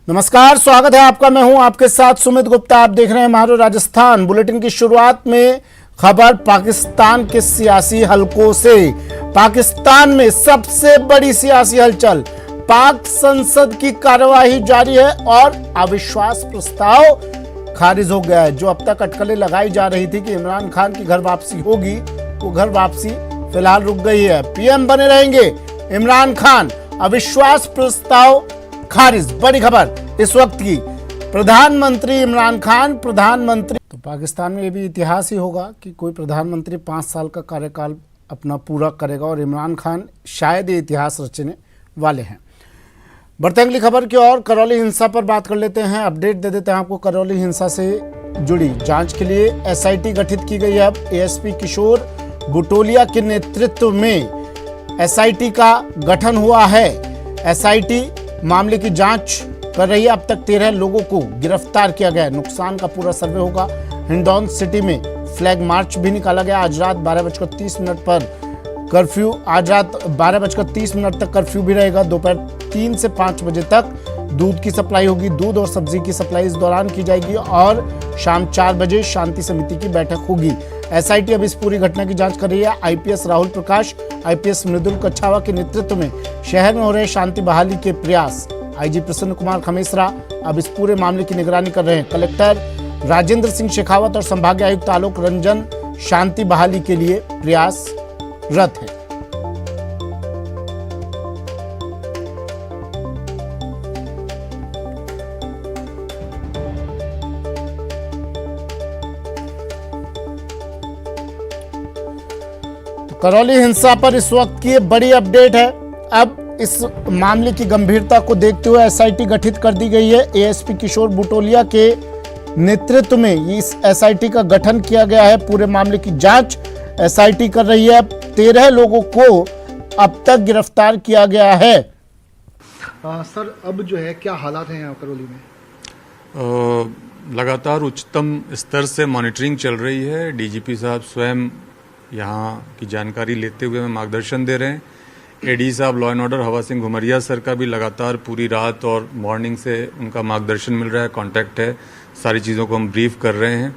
नमस्कार, स्वागत है आपका। मैं हूं आपके साथ सुमित गुप्ता। आप देख रहे हैं मारो राजस्थान। बुलेटिन की शुरुआत में खबर पाकिस्तान के सियासी हलकों से। पाकिस्तान में सबसे बड़ी सियासी हलचल, पाक संसद की कार्यवाही जारी है और अविश्वास प्रस्ताव खारिज हो गया है। जो अब तक अटकलें लगाई जा रही थी कि इमरान खान की घर वापसी होगी, वो घर वापसी फिलहाल रुक गई है। पीएम बने रहेंगे इमरान खान, अविश्वास प्रस्ताव खारिज। बड़ी खबर इस वक्त की, प्रधानमंत्री इमरान खान प्रधानमंत्री। तो पाकिस्तान में ये भी इतिहास ही होगा कि कोई प्रधानमंत्री 5 साल का कार्यकाल अपना पूरा करेगा और इमरान खान शायद ये इतिहास रचने वाले हैं। बढ़ते अगली खबर की ओर, करौली हिंसा पर बात कर लेते हैं। अपडेट दे देते हैं आपको। करौली हिंसा से जुड़ी जांच के लिए एसआईटी गठित की गई है। अब एएसपी किशोर बुटोलिया के नेतृत्व में एसआईटी का गठन हुआ है। एसआईटी मामले की जांच कर रही है। अब तक 13 लोगों को गिरफ्तार किया गया है। नुकसान का पूरा सर्वे होगा। हिंडौन सिटी में फ्लैग मार्च भी निकाला गया। आज रात 12:30 पर कर्फ्यू, आज रात 12:30 तक कर्फ्यू भी रहेगा। दोपहर 3 से 5 बजे तक दूध की सप्लाई होगी। दूध और सब्जी की सप्लाई इस दौरान की जाएगी और शाम 4 बजे शांति समिति की बैठक होगी। एसआईटी अब इस पूरी घटना की जांच कर रही है। आईपीएस राहुल प्रकाश, आईपीएस मृदुल कच्छावा के नेतृत्व में शहर में हो रहे शांति बहाली के प्रयास। आईजी प्रसन्न कुमार खमेसरा अब इस पूरे मामले की निगरानी कर रहे हैं। कलेक्टर राजेंद्र सिंह शेखावत और संभागीय आयुक्त आलोक रंजन शांति बहाली के लिए प्रयासरत हैं। करौली हिंसा पर इस वक्त की बड़ी अपडेट है। अब इस मामले की गंभीरता को देखते हुए एसआईटी गठित कर दी गई है। एएसपी किशोर बुटोलिया के नेतृत्व में इस एसआईटी का गठन किया गया है। पूरे मामले की जांच एसआईटी कर रही है। 13 लोगों को अब तक गिरफ्तार किया गया है। सर, अब जो है क्या हालात हैं यहाँ करौली में? लगातार उच्चतम स्तर से मॉनिटरिंग चल रही है। डीजीपी साहब स्वयं यहाँ की जानकारी लेते हुए हमें मार्गदर्शन दे रहे हैं। एडी साहब लॉ एंड ऑर्डर हवा सिंह घुमरिया सर का भी लगातार पूरी रात और मॉर्निंग से उनका मार्गदर्शन मिल रहा है, कांटेक्ट है, सारी चीज़ों को हम ब्रीफ कर रहे हैं।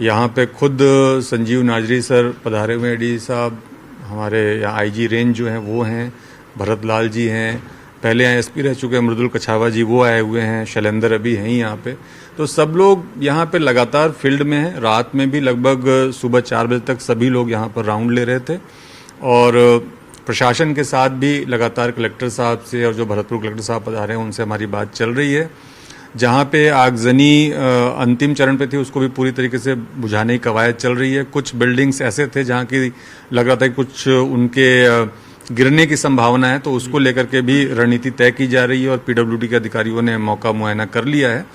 यहाँ पे खुद संजीव नाजरी सर पधारे हुए, एडी साहब, हमारे यहाँ आईजी रेंज जो हैं वो हैं, भरत लाल जी हैं, पहले यहाँ एसपी रह चुके हैं मृदुल कच्छावा जी, वो आए हुए हैं, शैलेंद्र अभी हैं यहाँ पे। तो सब लोग यहाँ पे लगातार फील्ड में हैं। रात में भी लगभग सुबह 4 बजे तक सभी लोग यहाँ पर राउंड ले रहे थे और प्रशासन के साथ भी लगातार कलेक्टर साहब से और जो भरतपुर कलेक्टर साहब पधारे हैं उनसे हमारी बात चल रही है। जहाँ पे आगजनी अंतिम चरण पे थी उसको भी पूरी तरीके से बुझाने की कवायद चल रही है। कुछ बिल्डिंग्स ऐसे थे जहाँ की लग रहा था कि कुछ उनके गिरने की संभावना है, तो उसको लेकर के भी रणनीति तय की जा रही है और पीडब्ल्यूडी के अधिकारियों ने मौका मुआयना कर लिया है।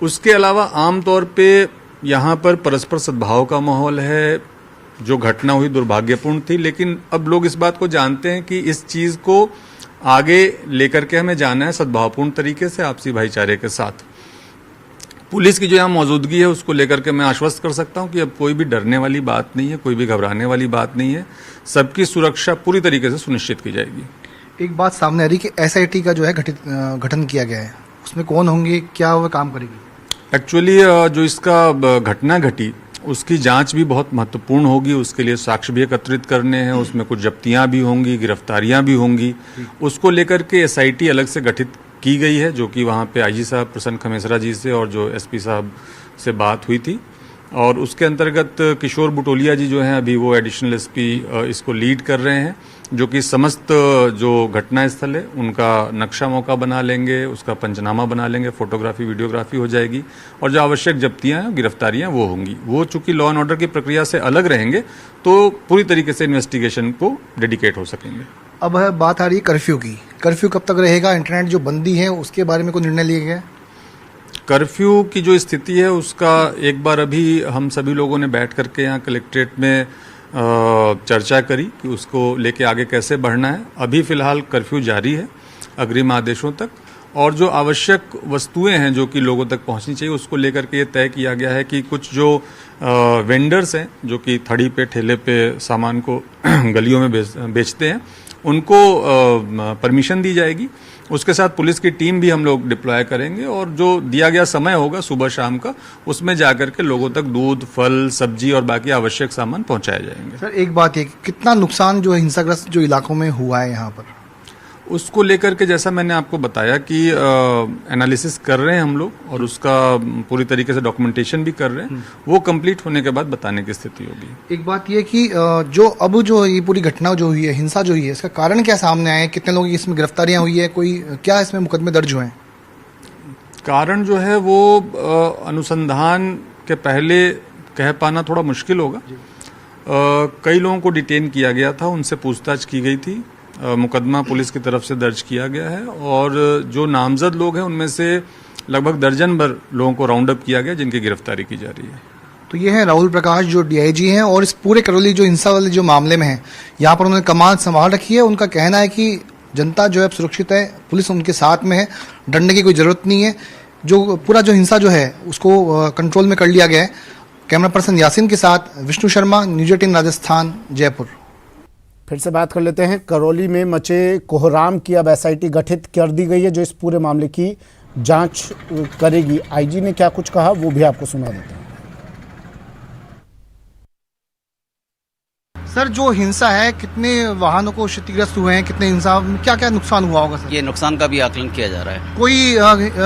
उसके अलावा आमतौर पे यहाँ पर परस्पर सद्भाव का माहौल है। जो घटना हुई दुर्भाग्यपूर्ण थी, लेकिन अब लोग इस बात को जानते हैं कि इस चीज़ को आगे लेकर के हमें जाना है सद्भावपूर्ण तरीके से, आपसी भाईचारे के साथ। पुलिस की जो यहाँ मौजूदगी है उसको लेकर के मैं आश्वस्त कर सकता हूँ कि अब कोई भी डरने वाली बात नहीं है, कोई भी घबराने वाली बात नहीं है। सबकी सुरक्षा पूरी तरीके से सुनिश्चित की जाएगी। एक बात सामने आ रही कि एसआईटी का जो है गठन किया गया है, उसमें कौन होंगे, क्या वह काम करेगी? एक्चुअली जो इसका घटना घटी उसकी जांच भी बहुत महत्वपूर्ण होगी। उसके लिए साक्ष्य भी एकत्रित करने हैं, उसमें कुछ जब्तियां भी होंगी, गिरफ्तारियां भी होंगी। उसको लेकर के एसआईटी अलग से गठित की गई है, जो कि वहाँ पे आईजी साहब प्रसन्न खमेसरा जी से और जो एसपी साहब से बात हुई थी। और उसके अंतर्गत किशोर बुटोलिया जी जो हैं अभी वो एडिशनल एसपी इसको लीड कर रहे हैं, जो कि समस्त जो घटना स्थल है उनका नक्शा मौका बना लेंगे, उसका पंचनामा बना लेंगे, फोटोग्राफी वीडियोग्राफी हो जाएगी और जो आवश्यक जब्तियां हैं गिरफ्तारियां वो होंगी। वो चूंकि लॉ एंड ऑर्डर की प्रक्रिया से अलग रहेंगे तो पूरी तरीके से इन्वेस्टिगेशन को डेडिकेट हो सकेंगे। अब है बात आ रही है कर्फ्यू की। कर्फ्यू कब तक रहेगा? इंटरनेट जो बंदी है उसके बारे में कोई निर्णय लिया गया? कर्फ्यू की जो स्थिति है उसका एक बार अभी हम सभी लोगों ने बैठ करके यहाँ कलेक्ट्रेट में चर्चा करी कि उसको लेके आगे कैसे बढ़ना है। अभी फिलहाल कर्फ्यू जारी है अग्रिम आदेशों तक, और जो आवश्यक वस्तुएं हैं जो कि लोगों तक पहुंचनी चाहिए उसको लेकर के ये तय किया गया है कि कुछ जो वेंडर्स हैं जो कि थड़ी पे ठेले पे सामान को गलियों में बेचते हैं उनको परमिशन दी जाएगी। उसके साथ पुलिस की टीम भी हम लोग डिप्लॉय करेंगे और जो दिया गया समय होगा सुबह शाम का, उसमें जाकर के लोगों तक दूध, फल, सब्जी और बाकी आवश्यक सामान पहुंचाए जाएंगे। सर एक बात ये, कितना नुकसान जो हिंसाग्रस्त जो इलाकों में हुआ है यहाँ पर, उसको लेकर के जैसा मैंने आपको बताया कि एनालिसिस कर रहे हैं हम लोग और उसका पूरी तरीके से डॉक्यूमेंटेशन भी कर रहे हैं। वो कंप्लीट होने के बाद बताने की स्थिति होगी। एक बात ये कि जो ये पूरी घटना जो हुई है, हिंसा जो हुई है, इसका कारण क्या सामने आया है? कितने लोगों की इसमें गिरफ्तारियां हुई है? कोई क्या इसमें मुकदमे दर्ज हुए हैं? कारण जो है वो अनुसंधान के पहले कह पाना थोड़ा मुश्किल होगा। कई लोगों को डिटेन किया गया था, उनसे पूछताछ की गई थी, मुकदमा पुलिस की तरफ से दर्ज किया गया है और जो नामजद लोग हैं उनमें से लगभग दर्जन भर लोगों को राउंड अप किया गया जिनकी गिरफ्तारी की जा रही है। तो ये है राहुल प्रकाश जो डीआईजी हैं और इस पूरे करौली जो हिंसा वाले जो मामले में है, यहाँ पर उन्होंने कमान संभाल रखी है। उनका कहना है कि जनता जो है सुरक्षित है, पुलिस उनके साथ में है, डरने की कोई जरूरत नहीं है। जो पूरा जो हिंसा जो है उसको कंट्रोल में कर लिया गया है। कैमरा पर्सन यासीन के साथ विष्णु शर्मा, न्यूज़ 18 राजस्थान, जयपुर। फिर से बात कर लेते हैं। करौली में मचे कोहराम की अब एसआईटी गठित कर दी गई है जो इस पूरे मामले की जांच करेगी। आईजी ने क्या कुछ कहा वो भी आपको सुना देते हैं। सर जो हिंसा है, कितने वाहनों को क्षतिग्रस्त हुए हैं, कितने हिंसा, क्या क्या नुकसान हुआ होगा सर? ये नुकसान का भी आकलन किया जा रहा है। कोई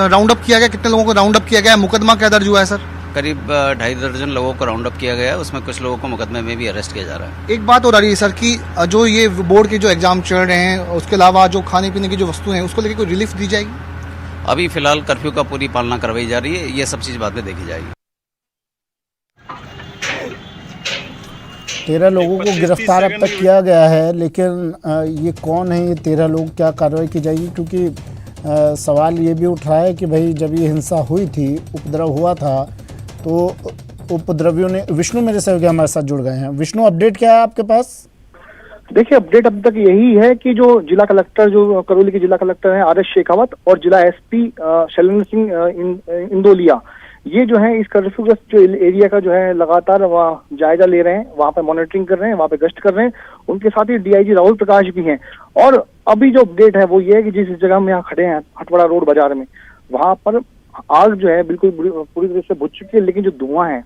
राउंड अप किया गया? कितने लोगों को राउंड अप किया गया? मुकदमा क्या दर्ज हुआ है सर? करीब 2.5 दर्जन लोगों को राउंड अप किया गया है। उसमें कुछ लोगों को मुकदमे में भी अरेस्ट किया जा रहा है। एक बात और आ रही है सर कि जो ये बोर्ड के जो एग्जाम चल रहे हैं, उसके अलावा जो खाने पीने की जो वस्तुएं हैं, उसको लेकर कोई रिलीफ दी जाएगी? अभी फिलहाल कर्फ्यू का पूरी पालना करवाई जा रही है। ये सब चीज बाद में देखी जाएगी। 13 लोगों को गिरफ्तार अब तक किया गया है, लेकिन ये कौन है ये 13 लोग, क्या कार्रवाई की जाएगी? क्योंकि सवाल ये भी उठ रहा है कि भाई जब ये हिंसा हुई थी, उपद्रव हुआ था, तो उपद्रवियों ने, विष्णु मेरे सहयोगी हमारे साथ जुड़ गए हैं। विष्णु, अपडेट क्या है आपके पास? देखिए, अपडेट अब तक यही है कि जो जिला कलेक्टर, जो करौली के जिला कलेक्टर हैं आर एस शेखावत और जिला एसपी शैलेंद्र सिंह इंदोलिया, ये जो है इस कर्फ्यूग्रस्त जो एरिया का जो है लगातार वहाँ जायजा ले रहे हैं, वहाँ पे मॉनिटरिंग कर रहे हैं, वहाँ पे गश्त कर रहे हैं। उनके साथ ही डीआईजी राहुल प्रकाश भी हैं। और अभी जो अपडेट है वो ये है कि जिस जगह हम यहाँ खड़े हैं, हटवाड़ा रोड बाजार में, वहाँ पर आग जो है बिल्कुल पूरी तरह से बुझ चुकी है, लेकिन जो धुआं है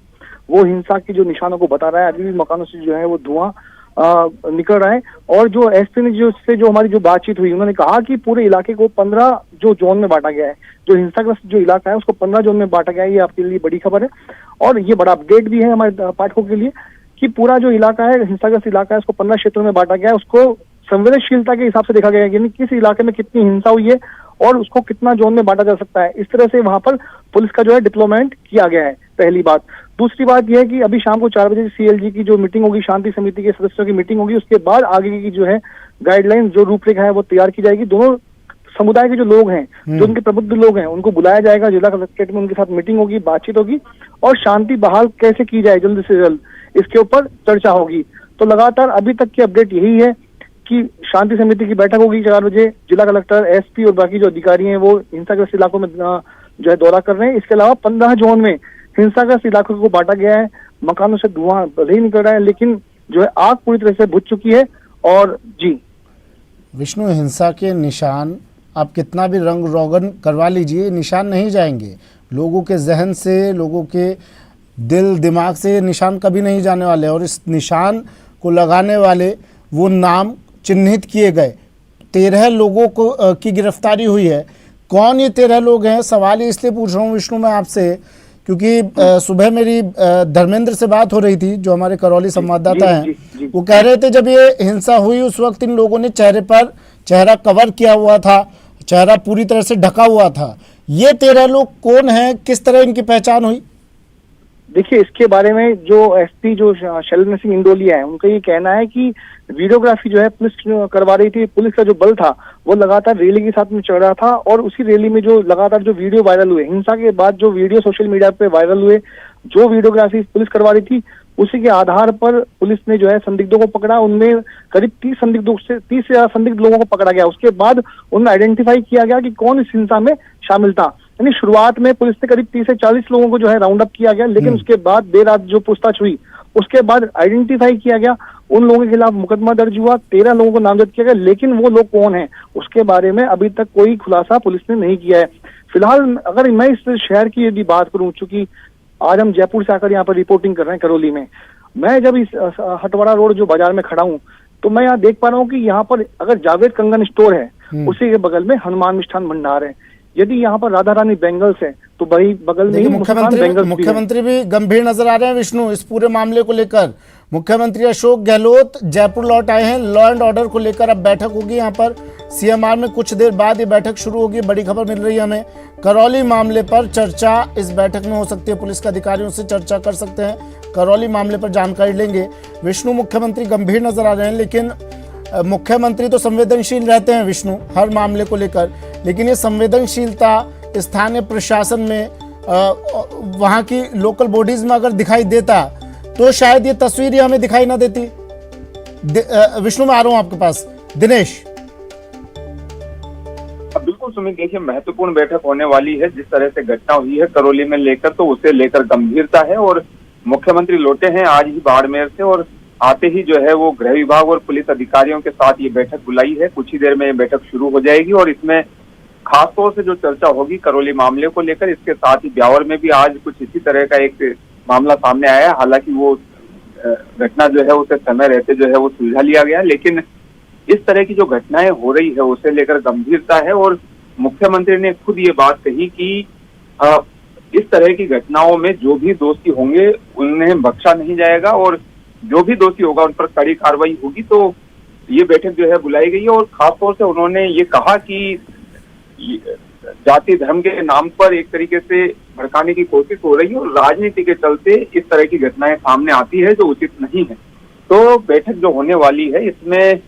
वो हिंसा के जो निशानों को बता रहा है। अभी भी मकानों से जो है वो धुआं निकल रहा है। और जो एसपी ने जो हमारी जो बातचीत हुई, उन्होंने कहा कि पूरे इलाके को 15 जो जोन में बांटा गया है। जो हिंसाग्रस्त जो इलाका है उसको 15 जोन में बांटा गया है। ये आपके लिए बड़ी खबर है और ये बड़ा अपडेट भी है हमारे पाठकों के लिए कि पूरा जो इलाका है, हिंसाग्रस्त इलाका है, उसको 15 क्षेत्रों में बांटा गया है। उसको संवेदनशीलता के हिसाब से देखा गया है, यानी किस इलाके में कितनी हिंसा हुई है और उसको कितना जोन में बांटा जा सकता है। इस तरह से वहां पर पुलिस का जो है डिप्लॉयमेंट किया गया है, पहली बात। दूसरी बात यह है कि अभी शाम को 4 बजे सीएलजी की जो मीटिंग होगी, शांति समिति के सदस्यों की मीटिंग होगी, उसके बाद आगे की जो है गाइडलाइन, जो रूपरेखा है वो तैयार की जाएगी। दोनों समुदाय के जो लोग हैं, जो उनके प्रबुद्ध लोग हैं, उनको बुलाया जाएगा जिला कलेक्ट्रेट में, उनके साथ मीटिंग होगी, बातचीत होगी और शांति बहाल कैसे की जाए जल्द से जल्द, इसके ऊपर चर्चा होगी। तो लगातार अभी तक की अपडेट यही है कि शांति समिति की बैठक होगी 4 बजे। जिला कलेक्टर, एसपी और बाकी जो अधिकारी हैं वो हिंसाग्रस्त इलाकों में जो है दौरा कर रहे हैं। इसके अलावा 15 जोन में हिंसाग्रस्त इलाकों को बांटा गया है। मकानों से धुआं भले ही निकल रहा है, लेकिन जो है आग पूरी तरह से बुझ चुकी है। और जी विष्णु, हिंसा के निशान आप कितना भी रंग रोगन करवा लीजिए, निशान नहीं जाएंगे। लोगों के जहन से, लोगों के दिल दिमाग से ये निशान कभी नहीं जाने वाले। और इस निशान को लगाने वाले वो नाम चिन्हित किए गए। 13 लोगों को की गिरफ्तारी हुई है। कौन ये 13 लोग हैं? सवाल इसलिए पूछ रहा हूँ विष्णु मैं आपसे, क्योंकि सुबह मेरी धर्मेंद्र से बात हो रही थी, जो हमारे करौली संवाददाता हैं। वो कह रहे थे जब ये हिंसा हुई उस वक्त इन लोगों ने चेहरे पर चेहरा कवर किया हुआ था, चेहरा पूरी तरह से ढका हुआ था। ये 13 लोग कौन हैं, किस तरह इनकी पहचान हुई? देखिए, इसके बारे में जो एसपी जो शैलेंद्र सिंह इंदोलिया है, उनका ये कहना है कि वीडियोग्राफी जो है पुलिस करवा रही थी। पुलिस का जो बल था वो लगातार रैली के साथ में चल रहा था और उसी रैली में जो लगातार जो वीडियो वायरल हुए, हिंसा के बाद जो वीडियो सोशल मीडिया पे वायरल हुए, जो वीडियोग्राफी पुलिस करवा रही थी, उसी के आधार पर पुलिस ने जो है संदिग्धों को पकड़ा। उनमें करीब 30 से ज्यादा संदिग्ध लोगों को पकड़ा गया। उसके बाद उन्हें आइडेंटिफाई किया गया कि कौन इस हिंसा में शामिल था। यानी शुरुआत में पुलिस ने करीब 30 से 40 लोगों को जो है राउंड अप किया गया, लेकिन उसके बाद देर रात जो पूछताछ हुई उसके बाद आइडेंटिफाई किया गया उन लोगों के खिलाफ मुकदमा दर्ज हुआ, 13 लोगों को नामजद किया गया, लेकिन वो लोग कौन हैं उसके बारे में अभी तक कोई खुलासा पुलिस ने नहीं किया है। फिलहाल अगर मैं इस शहर की यदि बात करूं, चूंकि आज हम जयपुर से आकर यहाँ पर रिपोर्टिंग कर रहे हैं करौली में, मैं जब इस हटवाड़ा रोड जो बाजार में खड़ा हूँ तो मैं यहाँ देख पा रहा हूँ कि यहाँ पर अगर जावेद कंगन स्टोर है उसी के बगल में हनुमान मिष्ठान भंडार है। यदि यहाँ पर राधा रानी बैंगल्स है तो वही बगल में ही मुख्यमंत्री भी गंभीर नजर आ रहे हैं विष्णु इस पूरे मामले को लेकर। मुख्यमंत्री अशोक गहलोत जयपुर लौट आए हैं, लॉ एंड ऑर्डर को लेकर अब बैठक होगी यहाँ पर सीएमआर में, कुछ देर बाद ये बैठक शुरू होगी। बड़ी खबर मिल रही है हमें, करौली मामले पर चर्चा इस बैठक में हो सकती है, पुलिस के अधिकारियों से चर्चा कर सकते हैं, करौली मामले पर जानकारी लेंगे। विष्णु मुख्यमंत्री गंभीर नजर आ रहे हैं, लेकिन मुख्यमंत्री तो संवेदनशील रहते हैं विष्णु हर मामले को लेकर, लेकिन ये संवेदनशीलता स्थानीय प्रशासन में वहाँ की लोकल बॉडीज में अगर दिखाई देता तो शायद ये तस्वीर हमें दिखाई ना देती। विष्णु मैं आ रहा हूँ आपके पास, दिनेश। बिल्कुल सुमित, देखिए महत्वपूर्ण बैठक होने वाली है। जिस तरह से घटना हुई है करौली में लेकर, तो उसे लेकर गंभीरता है और मुख्यमंत्री लौटे हैं आज ही बाड़मेर से और आते ही जो है वो गृह विभाग और पुलिस अधिकारियों के साथ ये बैठक बुलाई है। कुछ ही देर में ये बैठक शुरू हो जाएगी और इसमें खासतौर से जो चर्चा होगी करौली मामले को लेकर, इसके साथ ही ब्यावर में भी आज कुछ इसी तरह का एक मामला सामने आया है। हालांकि वो घटना जो है उसे समय रहते जो है वो सुलझा लिया गया, लेकिन इस तरह की जो घटनाएं हो रही है उसे लेकर गंभीरता है और मुख्यमंत्री ने खुद ये बात कही कि इस तरह की घटनाओं में जो भी दोषी होंगे उन्हें बख्शा नहीं जाएगा और जो भी दोषी होगा उन पर कड़ी कार्रवाई होगी। तो ये बैठक जो है बुलाई गई है और खासतौर से उन्होंने ये कहा कि जाति धर्म के नाम पर एक तरीके से भड़काने की कोशिश हो रही है और राजनीति के चलते इस तरह की घटनाएं सामने आती है जो उचित नहीं है। तो बैठक जो होने वाली है इसमें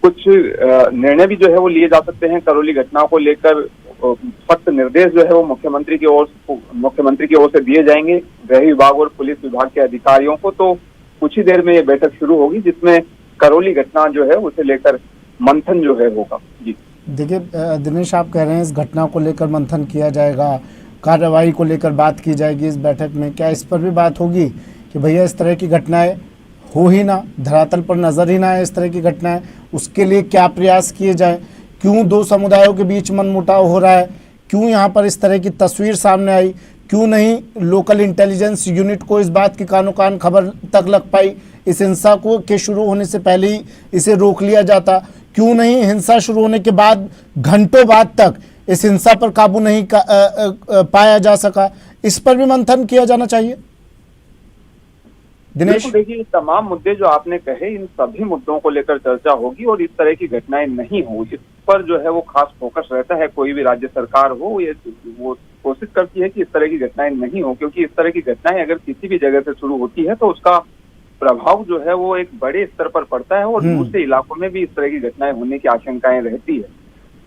कुछ निर्णय भी जो है वो लिए जा सकते हैं। करौली घटना को लेकर सख्त निर्देश जो है वो मुख्यमंत्री की ओर से दिए जाएंगे गृह विभाग और पुलिस विभाग के अधिकारियों को। तो कुछ ही देर में ये बैठक शुरू होगी जिसमें करौली घटना जो है उसे लेकर मंथन जो है होगा। जी देखिए दिनेश, आप कह रहे हैं इस घटना को लेकर मंथन किया जाएगा, कार्रवाई को लेकर बात की जाएगी इस बैठक में, क्या इस पर भी बात होगी कि भैया इस तरह की घटनाएं हो ही ना, धरातल पर नजर ही ना आए इस तरह की घटनाएं, उसके लिए क्या प्रयास किए जाएं? क्यों दो समुदायों के बीच मनमुटाव हो रहा है? क्यों यहाँ पर इस तरह की तस्वीर सामने आई? क्यों नहीं लोकल इंटेलिजेंस यूनिट को इस बात की कानो कान खबर तक लग पाई? इस हिंसा को के शुरू होने से पहले ही इसे रोक लिया जाता। क्यों नहीं हिंसा शुरू होने के बाद घंटों बाद तक इस हिंसा पर काबू नहीं पाया जा सका? इस पर भी मंथन किया जाना चाहिए। दिनेश, देखिए तमाम मुद्दे जो आपने कहे इन सभी मुद्दों को लेकर चर्चा होगी और इस तरह की घटनाएं नहीं हो, इस पर जो है वो खास फोकस रहता है। कोई भी राज्य सरकार हो वो कोशिश करती है कि इस तरह की घटनाएं नहीं हो, क्योंकि इस तरह की घटनाएं अगर किसी भी जगह से शुरू होती है तो उसका प्रभाव जो है वो एक बड़े स्तर पर पड़ता है और दूसरे इलाकों में भी इस तरह की घटनाएं होने की आशंकाएं रहती है।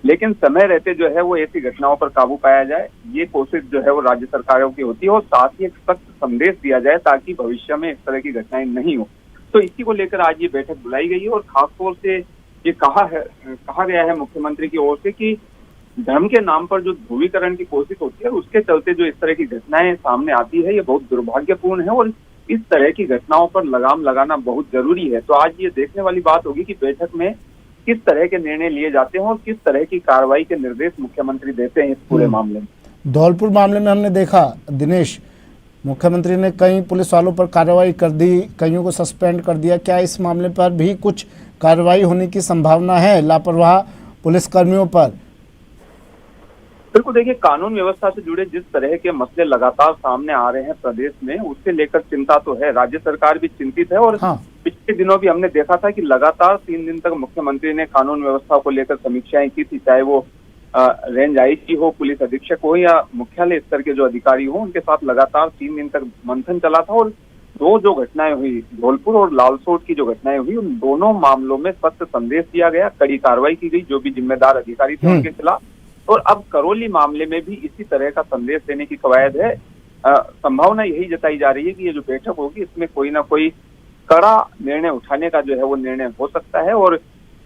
लेकिन समय रहते जो है वो ऐसी घटनाओं पर काबू पाया जाए, ये कोशिश जो है वो राज्य सरकारों की होती है और साथ ही एक सख्त संदेश दिया जाए ताकि भविष्य में इस तरह की घटनाएं नहीं हो। तो इसी को लेकर आज ये बैठक बुलाई गई है और खासतौर से ये कहा गया है मुख्यमंत्री की ओर से कि धर्म के नाम पर जो ध्रुवीकरण की कोशिश होती है उसके चलते जो इस तरह की घटनाएं सामने आती है ये बहुत दुर्भाग्यपूर्ण है और इस तरह की घटनाओं पर लगाम लगाना बहुत जरूरी है। तो आज ये देखने वाली बात होगी कि बैठक में किस तरह के निर्णय लिए जाते हैं और किस तरह की कार्रवाई के निर्देश मुख्यमंत्री देते हैं इस पूरे मामले में। धौलपुर मामले में हमने देखा दिनेश, मुख्यमंत्री ने कई पुलिस वालों पर कार्रवाई कर दी, कईयों को सस्पेंड कर दिया। क्या इस मामले पर भी कुछ कार्रवाई होने की संभावना है लापरवाह पुलिसकर्मियों पर? बिल्कुल, देखिए कानून व्यवस्था से जुड़े जिस तरह के मसले लगातार सामने आ रहे हैं प्रदेश में, उससे लेकर चिंता तो है। राज्य सरकार भी चिंतित है और पिछले दिनों भी हमने देखा था कि लगातार 3 दिन तक मुख्यमंत्री ने कानून व्यवस्था को लेकर समीक्षाएं की थी, चाहे वो रेंज आईजी हो, पुलिस अधीक्षक हो या मुख्यालय स्तर के जो अधिकारी हो, उनके साथ लगातार 3 दिन तक मंथन चला था। और 2 जो घटनाएं हुई, धौलपुर और लालसोट की जो घटनाएं हुई, उन दोनों मामलों में सख्त संदेश दिया गया, कड़ी कार्रवाई की गई जो भी जिम्मेदार अधिकारी थे उनके खिलाफ। और अब करौली मामले में भी इसी तरह का संदेश देने की कवायद है। संभावना यही जताई जा रही है कि ये जो बैठक होगी इसमें कोई ना कोई कड़ा निर्णय उठाने का जो है वो निर्णय हो सकता है और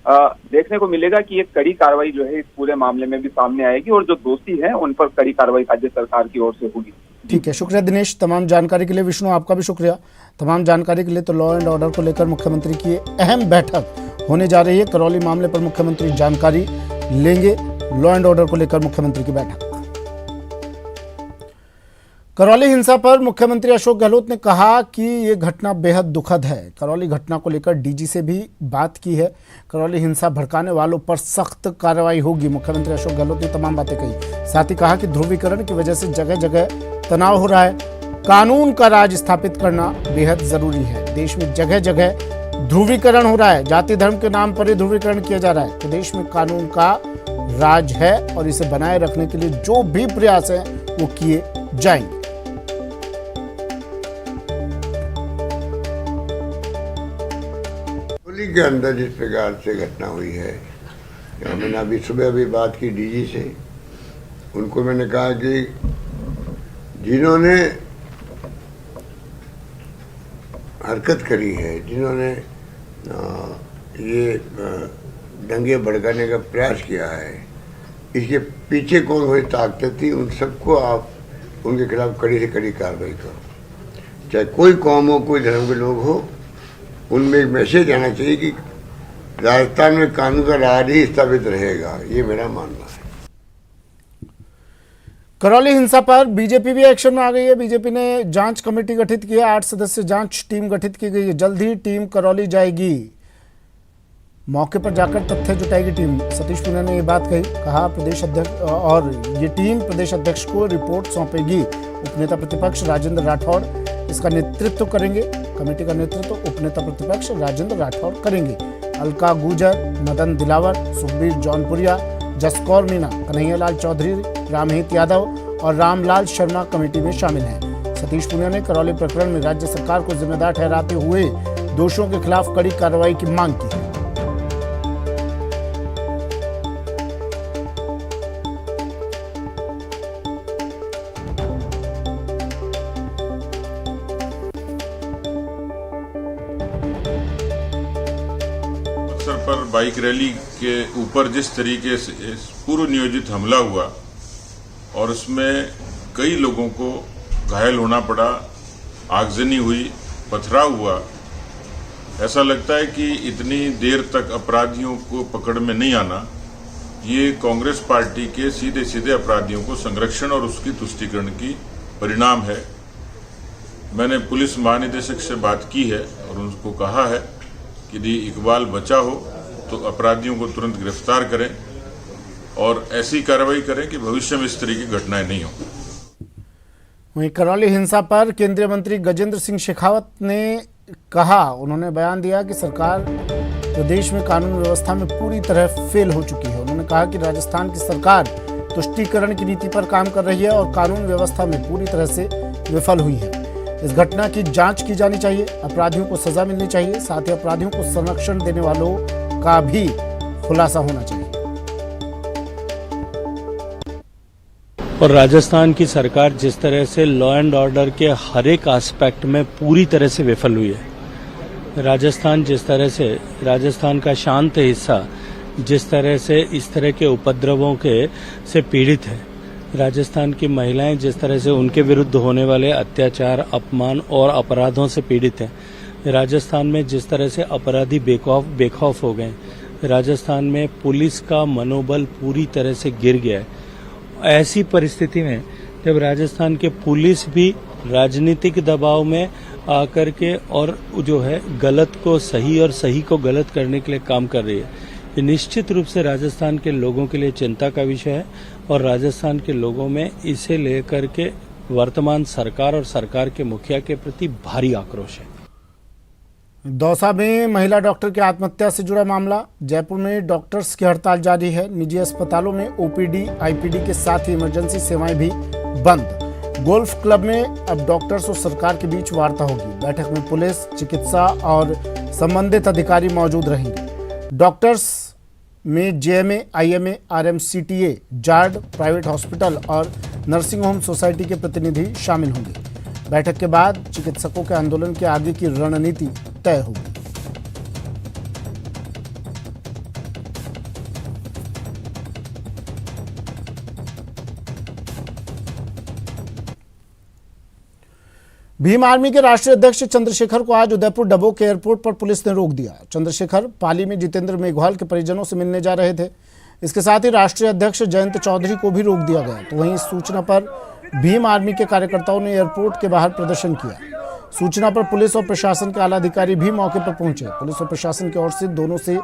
देखने को मिलेगा कि एक कड़ी कार्रवाई जो है इस पूरे मामले में भी सामने आएगी और जो दोषी हैं उन पर कड़ी कार्रवाई राज्य सरकार की ओर से होगी। ठीक है, शुक्रिया दिनेश तमाम जानकारी के लिए। विष्णु आपका भी शुक्रिया तमाम जानकारी के लिए। तो लॉ एंड ऑर्डर को लेकर मुख्यमंत्री की अहम बैठक होने जा रही है। करौली मामले पर मुख्यमंत्री जानकारी लेंगे। लॉ एंड ऑर्डर को लेकर मुख्यमंत्री की बैठक। करौली हिंसा पर मुख्यमंत्री अशोक गहलोत ने कहा कि ये घटना बेहद दुखद है। करौली घटना को लेकर डीजी से भी बात की है। करौली हिंसा भड़काने वालों पर सख्त कार्रवाई होगी, मुख्यमंत्री अशोक गहलोत ने तमाम बातें कही। साथ ही कहा कि ध्रुवीकरण की वजह से जगह जगह तनाव हो रहा है, कानून का राज स्थापित करना बेहद जरूरी है। देश में जगह जगह ध्रुवीकरण हो रहा है, जाति धर्म के नाम पर ही ध्रुवीकरण किया जा रहा है। तो देश में कानून का राज है और इसे बनाए रखने के लिए जो भी प्रयास है वो किए जाएंगे। करौली के अंदर जिस प्रकार से घटना हुई है, मैंने अभी सुबह भी बात की डीजी से, उनको मैंने कहा कि जिन्होंने हरकत करी है, जिन्होंने ये दंगे भड़काने का प्रयास किया है, इसके पीछे कौन कोई ताकत थी, उन सबको आप उनके खिलाफ कड़ी से कड़ी कार्रवाई करो। चाहे कोई कौम हो, कोई धर्म के लोग हो, उनमें एक मैसेज आना चाहिए कि राजस्थान में कानून का राज ही स्थापित रहेगा। ये मेरा मानना है। करौली हिंसा पर बीजेपी भी एक्शन में आ गई है। बीजेपी ने जांच कमेटी गठित की है, 8 सदस्य जांच टीम गठित की गई है। जल्द ही टीम करौली जाएगी, मौके पर जाकर तथ्य जुटाएगी टीम। सतीश पूनिया ने ये बात कही, कहा प्रदेश अध्यक्ष और ये टीम प्रदेश अध्यक्ष को रिपोर्ट सौंपेगी। उपनेता प्रतिपक्ष राजेंद्र राठौड़ इसका नेतृत्व करेंगे। कमेटी का नेतृत्व उपनेता प्रतिपक्ष राजेंद्र राठौड़ करेंगे। अलका गुजर, मदन दिलावर, सुखबीर जौनपुरिया, जसकौर मीणा, कन्हैयालाल चौधरी, रामहित यादव और रामलाल शर्मा कमेटी में शामिल हैं। सतीश पूनिया ने करौली प्रकरण में राज्य सरकार को जिम्मेदार ठहराते हुए दोषियों के खिलाफ कड़ी कार्रवाई की मांग की है। पर बाइक रैली के ऊपर जिस तरीके से पूर्व नियोजित हमला हुआ और उसमें कई लोगों को घायल होना पड़ा, आगजनी हुई, पथराव हुआ, ऐसा लगता है कि इतनी देर तक अपराधियों को पकड़ में नहीं आना ये कांग्रेस पार्टी के सीधे सीधे अपराधियों को संरक्षण और उसकी तुष्टीकरण की परिणाम है। मैंने पुलिस महानिदेशक से बात की है और उनको कहा है कि यदि इकबाल बचा हो तो अपराधियों को तुरंत गिरफ्तार करें और ऐसी कार्रवाई करें कि भविष्य में इस तरह की घटनाएं नहीं हो। वहीं करौली हिंसा पर केंद्रीय मंत्री गजेंद्र सिंह शेखावत ने कहा, उन्होंने बयान दिया कि सरकार प्रदेश में कानून व्यवस्था में पूरी तरह फेल हो चुकी है। उन्होंने कहा कि राजस्थान की सरकार तुष्टीकरण की नीति पर काम कर रही है और कानून व्यवस्था में पूरी तरह से विफल हुई है। इस घटना की जांच की जानी चाहिए, अपराधियों को सजा मिलनी चाहिए, साथ ही अपराधियों को संरक्षण देने वालों का भी खुलासा होना चाहिए। और राजस्थान की सरकार जिस तरह से लॉ एंड ऑर्डर के हर एक एस्पेक्ट में पूरी तरह से विफल हुई है। राजस्थान जिस तरह से, राजस्थान का शांत हिस्सा जिस तरह से इस तरह के उपद्रवों के से पीड़ित है, राजस्थान की महिलाएं जिस तरह से उनके विरुद्ध होने वाले अत्याचार, अपमान और अपराधों से पीड़ित हैं, राजस्थान में जिस तरह से अपराधी बेखौफ हो गए, राजस्थान में पुलिस का मनोबल पूरी तरह से गिर गया है। ऐसी परिस्थिति में जब राजस्थान के पुलिस भी राजनीतिक दबाव में आकर के और जो है गलत को सही और सही को गलत करने के लिए काम कर रही है, ये निश्चित रूप से राजस्थान के लोगों के लिए चिंता का विषय है और राजस्थान के लोगों में इसे लेकर के वर्तमान सरकार और सरकार के मुखिया के प्रति भारी आक्रोश है। दौसा में महिला डॉक्टर की आत्महत्या से जुड़ा मामला। जयपुर में डॉक्टर्स की हड़ताल जारी है। निजी अस्पतालों में ओपीडी, आईपीडी के साथ ही इमरजेंसी सेवाएं भी बंद। गोल्फ क्लब में अब डॉक्टर्स और सरकार के बीच वार्ता होगी। बैठक में पुलिस, चिकित्सा और संबंधित अधिकारी मौजूद रहेंगे। डॉक्टर्स में JMA, IMA, RMCTA, JARD, private hospital और नर्सिंग होम सोसाइटी के प्रतिनिधि शामिल होंगे। बैठक के बाद चिकित्सकों के आंदोलन के आगे की रणनीति तय होगी। भीम आर्मी के राष्ट्रीय अध्यक्ष चंद्रशेखर को आज उदयपुर डबोक एयरपोर्ट पर पुलिस ने रोक दिया। चंद्रशेखर पाली में जितेंद्र मेघवाल के परिजनों से मिलने जा रहे थे। इसके साथ ही राष्ट्रीय अध्यक्ष जयंत चौधरी को भी रोक दिया गया। तो वहीं इस सूचना पर भीम आर्मी के कार्यकर्ताओं ने एयरपोर्ट के बाहर प्रदर्शन किया। सूचना पर पुलिस और प्रशासन के आला अधिकारी भी मौके पर पहुंचे। पुलिस और प्रशासन की ओर से दोनों से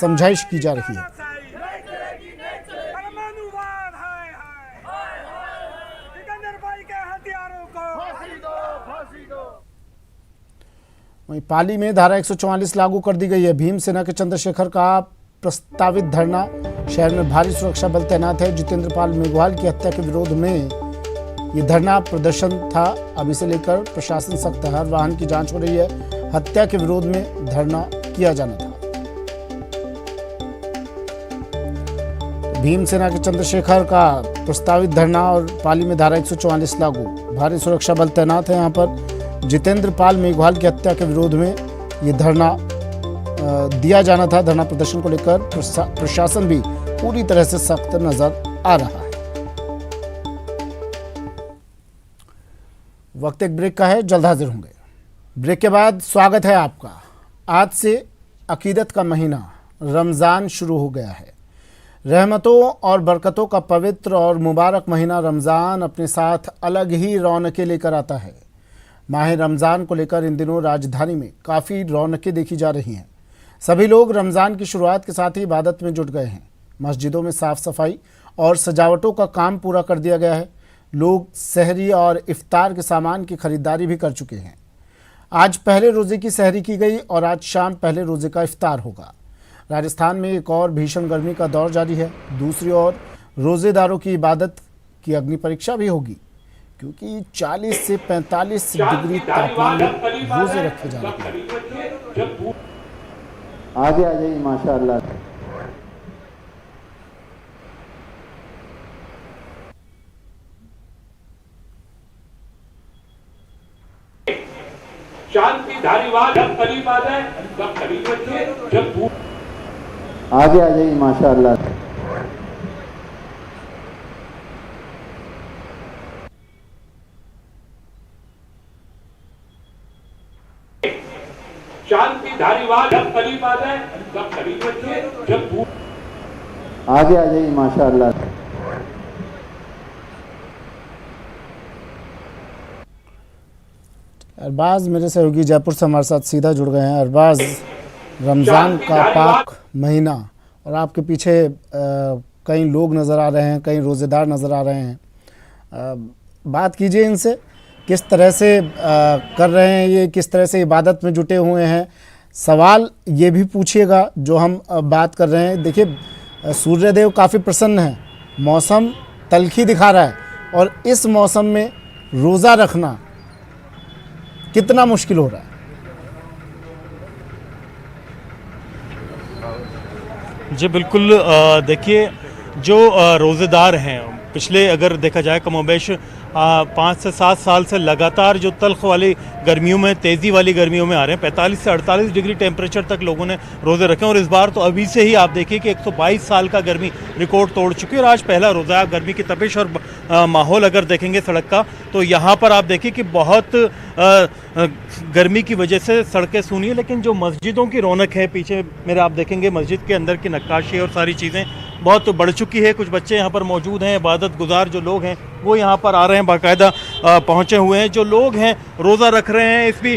समझाइश की जा रही है। वहीं पाली में धारा 144 लागू कर दी गई है। भीमसेना के चंद्रशेखर का प्रस्तावित धरना, शहर में भारी सुरक्षा बल तैनात है। जितेंद्र पाल मेघवाल की हत्या के विरोध में ये धरना प्रदर्शन था। अब इसे लेकर प्रशासन सख्त है। हर वाहन की जांच हो रही है। हत्या के विरोध में धरना किया जाना था। भीमसेना के चंद्रशेखर का प्रस्तावित धरना और पाली में धारा 144 लागू, भारी सुरक्षा बल तैनात है। यहाँ पर जितेंद्र पाल मेघवाल की हत्या के विरोध में ये धरना दिया जाना था। धरना प्रदर्शन को लेकर प्रशासन भी पूरी तरह से सख्त नजर आ रहा है। वक्त एक ब्रेक का है, जल्द हाजिर होंगे। ब्रेक के बाद स्वागत है आपका। आज से अकीदत का महीना रमज़ान शुरू हो गया है। रहमतों और बरकतों का पवित्र और मुबारक महीना रमज़ान अपने साथ अलग ही रौनकें लेकर आता है। माह रमज़ान को लेकर इन दिनों राजधानी में काफ़ी रौनकें देखी जा रही हैं। सभी लोग रमज़ान की शुरुआत के साथ ही इबादत में जुट गए हैं। मस्जिदों में साफ़ सफाई और सजावटों का काम पूरा कर दिया गया है। लोग सहरी और इफ्तार के सामान की खरीदारी भी कर चुके हैं। आज पहले रोज़े की सहरी की गई और आज शाम पहले रोज़े का इफ्तार होगा। राजस्थान में एक और भीषण गर्मी का दौर जारी है। दूसरी ओर रोज़ेदारों की इबादत की अग्नि परीक्षा भी होगी, क्योंकि 40 से 45 डिग्री तापमान में रोज़े रखे जा रहे हैं। आगे आ जाइए माशाअल्लाह। शांति धारीवाल जब करीब आ जाए तब करीब रखिए। जब आगे आ जाइए माशाअल्लाह। शांति धारीवाल जब करीब आ जाए तब करीब रखिए। जब आगे आ जाइए माशाअल्लाह। अरबाज मेरे सहयोगी जयपुर से हमारे साथ सीधा जुड़ गए हैं। अरबाज, रमज़ान का पाक महीना और आपके पीछे कई लोग नज़र आ रहे हैं, कई रोज़ेदार नज़र आ रहे हैं। बात कीजिए इनसे, किस तरह से कर रहे हैं ये, किस तरह से इबादत में जुटे हुए हैं। सवाल ये भी पूछिएगा जो हम बात कर रहे हैं। देखिए, सूर्यदेव काफ़ी प्रसन्न है, मौसम तल्खी दिखा रहा है और इस मौसम में रोज़ा रखना कितना मुश्किल हो रहा है। जी बिल्कुल, देखिए जो रोज़ेदार हैं, पिछले अगर देखा जाए कमोबेश 5 से 7 साल से लगातार जो तल्ख वाली गर्मियों में, तेज़ी वाली गर्मियों में आ रहे हैं, 45 से 48 डिग्री टेम्परेचर तक लोगों ने रोज़े रखे और इस बार तो अभी से ही आप देखिए कि 122 साल का गर्मी रिकॉर्ड तोड़ चुकी है और आज पहला रोज़ा। गर्मी की तपिश और माहौल अगर देखेंगे सड़क का, तो यहाँ पर आप देखिए कि बहुत गर्मी की वजह से सड़कें सूनी है, लेकिन जो मस्जिदों की रौनक है, पीछे मेरे आप देखेंगे मस्जिद के अंदर की नक्काशी और सारी चीज़ें बहुत बढ़ चुकी है। कुछ बच्चे यहाँ पर मौजूद हैं, इबादत गुजार जो लोग हैं वो यहाँ पर आ रहे हैं, बाकायदा पहुँचे हुए हैं। जो लोग हैं रोज़ा रख रहे हैं, इस भी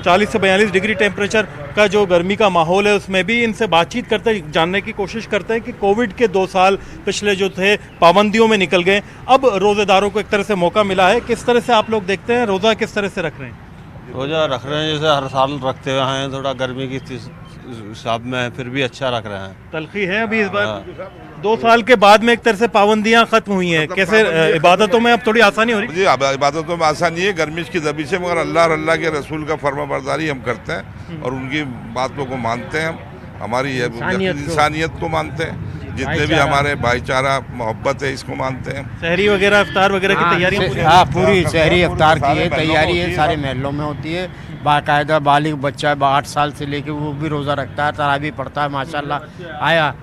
40 से 42 डिग्री टेम्परेचर का जो गर्मी का माहौल है उसमें भी इनसे बातचीत करते, जानने की कोशिश करते हैं कि कोविड के 2 साल पिछले जो थे पाबंदियों में निकल गए, अब रोज़ेदारों को एक तरह से मौका मिला है। किस तरह से आप लोग देखते हैं, रोज़ा किस तरह से रख रहे हैं? रोज़ा रख रहे हैं जैसे हर साल रखते हुए हैं, थोड़ा गर्मी की हिसाब में फिर भी अच्छा रख रहे हैं। तलखी है अभी इस बार 2 साल के बाद में एक तरह से पाबंदियां खत्म हुई हैं, कैसे इबादतों में अब थोड़ी आसानी हो रही है? जी, इबादतों में आसानी है, गर्मी की दबी से, मगर अल्लाह और अल्लाह के रसूल का फर्माबरदारी हम करते हैं और उनकी बातों को मानते हैं। हमारी इंसानियत को मानते हैं, जितने भी हमारे भाईचारा मोहब्बत है इसको मानते हैं। सहरी वगैरह, इफ्तार वगैरह की तैयारी? हाँ, पूरी सहरी इफ्तार की तैयारी है, सारे महलों में होती है। बाकायदा बालिग बच्चा 8 साल से लेके वो भी रोज़ा रखता है, तरावी पढ़ता है, माशाल्लाह आया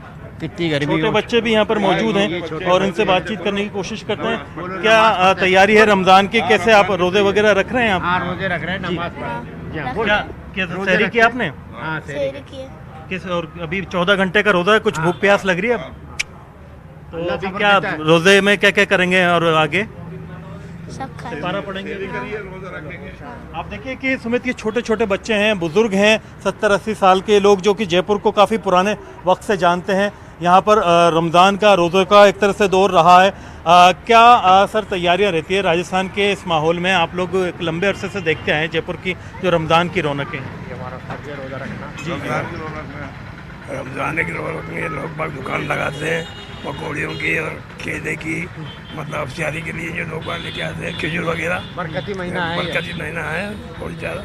कितनी गर्मी छोटे हो। बच्चे भी यहाँ पर मौजूद हैं और इनसे बातचीत करने की कोशिश करते हैं। क्या तैयारी है रमजान की, कैसे आप रोजे वगैरह रख रहे हैं आप? हाँ, रोजे रख रहे हैं, नमाज पढ़। क्या सहरी किया आपने? हाँ, सहरी किया। किस और अभी 14 घंटे का रोजा है, कुछ भूख प्यास लग रही है अब? तो अभी क्या रोजे में क्या क्या करेंगे और आगे सब पारा पड़ेंगे? आप देखिए कि सुमित ये छोटे छोटे बच्चे हैं, बुजुर्ग हैं, 70-80 साल के लोग जो कि जयपुर को काफ़ी पुराने वक्त से जानते हैं। यहाँ पर रमज़ान का रोज़े का एक तरह से दौर रहा है। क्या सर तैयारियाँ रहती है राजस्थान के इस माहौल में? आप लोग एक लंबे अरसे से देखते आए हैं जयपुर की जो रमज़ान की रौनकें हैं। जी रमज़ान की रौनक में लोग बाग दुकान लगाते हैं पकौड़ियों की और केले की, मतलब अफ्तारी के लिए जो लोग लेके आते हैं, खजूर वगैरह। बरकती महीना है, बरकती महीना है बहुत ज़्यादा।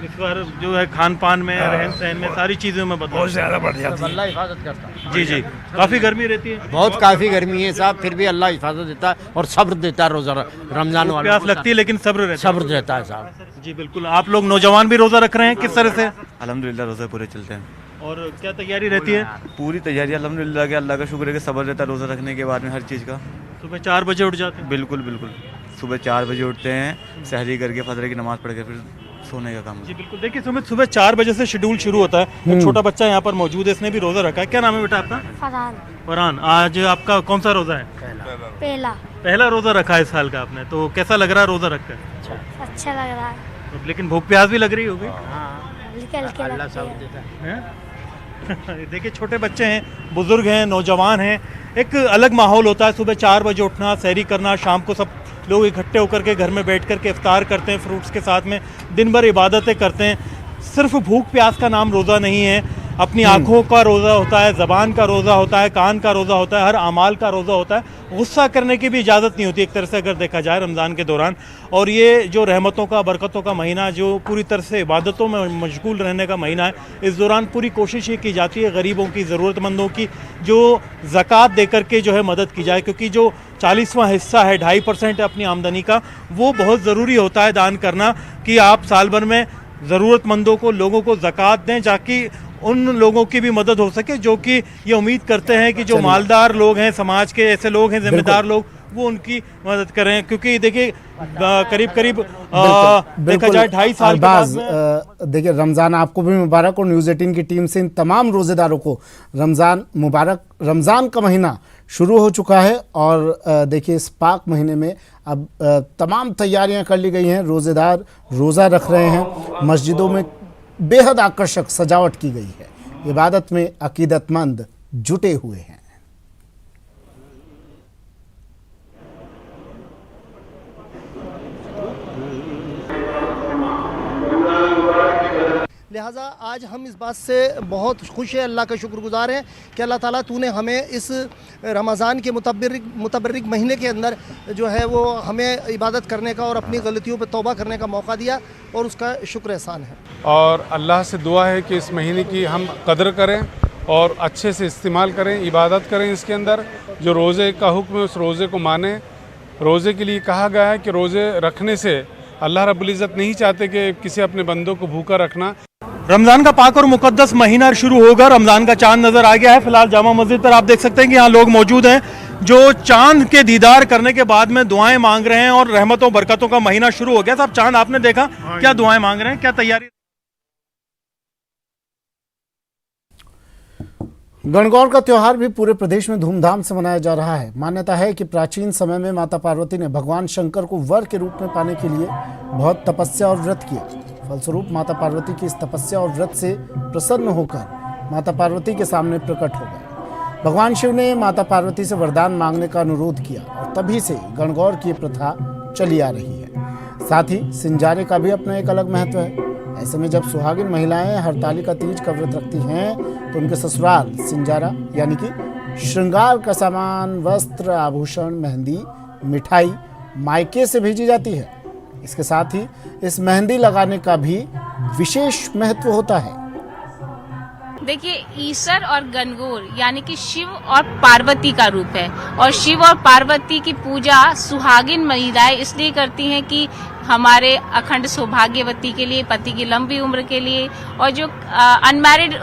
इस बार जो है खान पान में, रहन सहन में, सारी चीज़ों में बहुत ज़्यादा बढ़ जाती है। अल्लाह हिफाजत करता है। जी जी, काफ़ी गर्मी रहती है, बहुत काफ़ी गर्मी है साहब, फिर भी अल्लाह हिफाजत देता है और सब्र देता है। रोजा रमजान वालों प्यास लगती है लेकिन सब्र रहता है साहब। जी बिल्कुल। आप लोग नौजवान भी रोज़ा रख रहे हैं, किस तरह से? अल्हम्दुलिल्लाह रोज़े पूरे चलते हैं। और क्या तैयारी रहती है? पूरी तैयारी अल्हम्दुलिल्लाह के, अल्लाह का शुक्र है कि सब्र रहता है रोज़ा रखने के बाद में हर चीज़ का। सुबह 4 बजे उठ जाते हैं? बिल्कुल बिल्कुल, सुबह 4 बजे उठते हैं, सहरी करके फजर की नमाज़ पढ़ के फिर सोने का काम। जी बिल्कुल। देखिए सुमित, सुबह 4 बजे से शेड्यूल शुरू होता है। एक छोटा बच्चा यहाँ पर मौजूद है, इसने भी रोज़ा रखा है। क्या नाम है बेटा आपका? फरहान। आज आपका कौन सा रोज़ा है? पहला रोज़ा रखा है इस साल का आपने, तो कैसा लग रहा है रोज़ा रखकर? अच्छा लग रहा है, लेकिन भूख प्यास भी लग रही होगी। देखिए छोटे बच्चे हैं, बुजुर्ग हैं, नौजवान हैं, एक अलग माहौल होता है। सुबह 4 बजे उठना, सहरी करना, शाम को सब लोग इकट्ठे होकर के घर में बैठ कर के इफ्तार करते हैं फ्रूट्स के साथ में, दिन भर इबादतें करते हैं। सिर्फ भूख प्यास का नाम रोज़ा नहीं है, अपनी आँखों का रोज़ा होता है, ज़बान का रोज़ा होता है, कान का रोज़ा होता है, हर अमाल का रोज़ा होता है। गुस्सा करने की भी इजाज़त नहीं होती एक तरह से अगर देखा जाए रमज़ान के दौरान। और ये जो रहमतों का, बरकतों का महीना, जो पूरी तरह से इबादतों में मशगूल रहने का महीना है, इस दौरान पूरी कोशिश ये की जाती है गरीबों की, ज़रूरतमंदों की जो ज़कात दे करके जो है मदद की जाए, क्योंकि जो 40वां हिस्सा है 2.5% अपनी आमदनी का, वो बहुत ज़रूरी होता है दान करना, कि आप साल भर में ज़रूरतमंदों को, लोगों को ज़कात दें, ताकि उन लोगों की भी मदद हो सके जो कि ये उम्मीद करते हैं कि जो मालदार लोग हैं, समाज के ऐसे लोग हैं, जिम्मेदार लोग, वो उनकी मदद करें। क्योंकि देखिए करीब करीब देखा जाए 2.5 साल के बाद देखिए रमज़ान आपको भी मुबारक, और न्यूज़ 18 की टीम से इन तमाम रोज़ेदारों को रमज़ान मुबारक। रमज़ान का महीना शुरू हो चुका है और देखिए इस पाक महीने में अब तमाम तैयारियां कर ली गई हैं। रोज़ेदार रोज़ा रख रहे हैं, मस्जिदों में बेहद आकर्षक सजावट की गई है, इबादत में अकीदतमंद जुटे हुए हैं। लिहाजा आज हम इस बात से बहुत खुश हैं, अल्लाह का शुक्रगुजार हैं कि अल्लाह ताला तूने हमें इस रमज़ान के मुतबर्रिक महीने के अंदर जो है वो हमें इबादत करने का और अपनी गलतियों पर तौबा करने का मौका दिया, और उसका शुक्र एहसान है। और अल्लाह से दुआ है कि इस महीने की हम कदर करें और अच्छे से इस्तेमाल करें, इबादत करें। इसके अंदर जो रोज़े का हुक्म है उस रोज़े को माने। रोज़े के लिए कहा गया है कि रोज़े रखने से अल्लाह रब्बुल इज़्ज़त नहीं चाहते कि किसी अपने बंदों को भूखा रखना। रमज़ान का पाक और मुकद्दस महीना शुरू होगा। रमज़ान का चांद नज़र आ गया है। फिलहाल जामा मस्जिद पर आप देख सकते हैं कि यहाँ लोग मौजूद हैं जो चांद के दीदार करने के बाद में दुआएं मांग रहे हैं, और रहमतों बरकतों का महीना शुरू हो गया। साहब चांद आपने देखा, क्या दुआएं मांग रहे हैं, क्या तैयारी? गणगौर का त्योहार भी पूरे प्रदेश में धूमधाम से मनाया जा रहा है। मान्यता है कि प्राचीन समय में माता पार्वती ने भगवान शंकर को वर के रूप में पाने के लिए बहुत तपस्या और व्रत किया। फलस्वरूप माता पार्वती की इस तपस्या और व्रत से प्रसन्न होकर माता पार्वती के सामने प्रकट हो गए। भगवान शिव ने माता पार्वती से वरदान मांगने का अनुरोध किया, और तभी से गणगौर की प्रथा चली आ रही है। साथ ही सिंजारे का भी अपना एक अलग महत्व है। ऐसे में जब सुहागिन महिलाएं हरतालिका तीज का व्रत रखती हैं तो उनके ससुराल सिंजारा यानी कि श्रृंगार का सामान, वस्त्र, आभूषण, मेहंदी, मिठाई मायके से भेजी जाती है। इसके साथ ही इस मेहंदी लगाने का भी विशेष महत्व होता है। देखिए ईसर और गणगौर यानी कि शिव और पार्वती का रूप है, और शिव और पार्वती की पूजा सुहागिन महिलाएं इसलिए करती हैं कि हमारे अखंड सौभाग्यवती के लिए, पति की लंबी उम्र के लिए, और जो अनमैरिड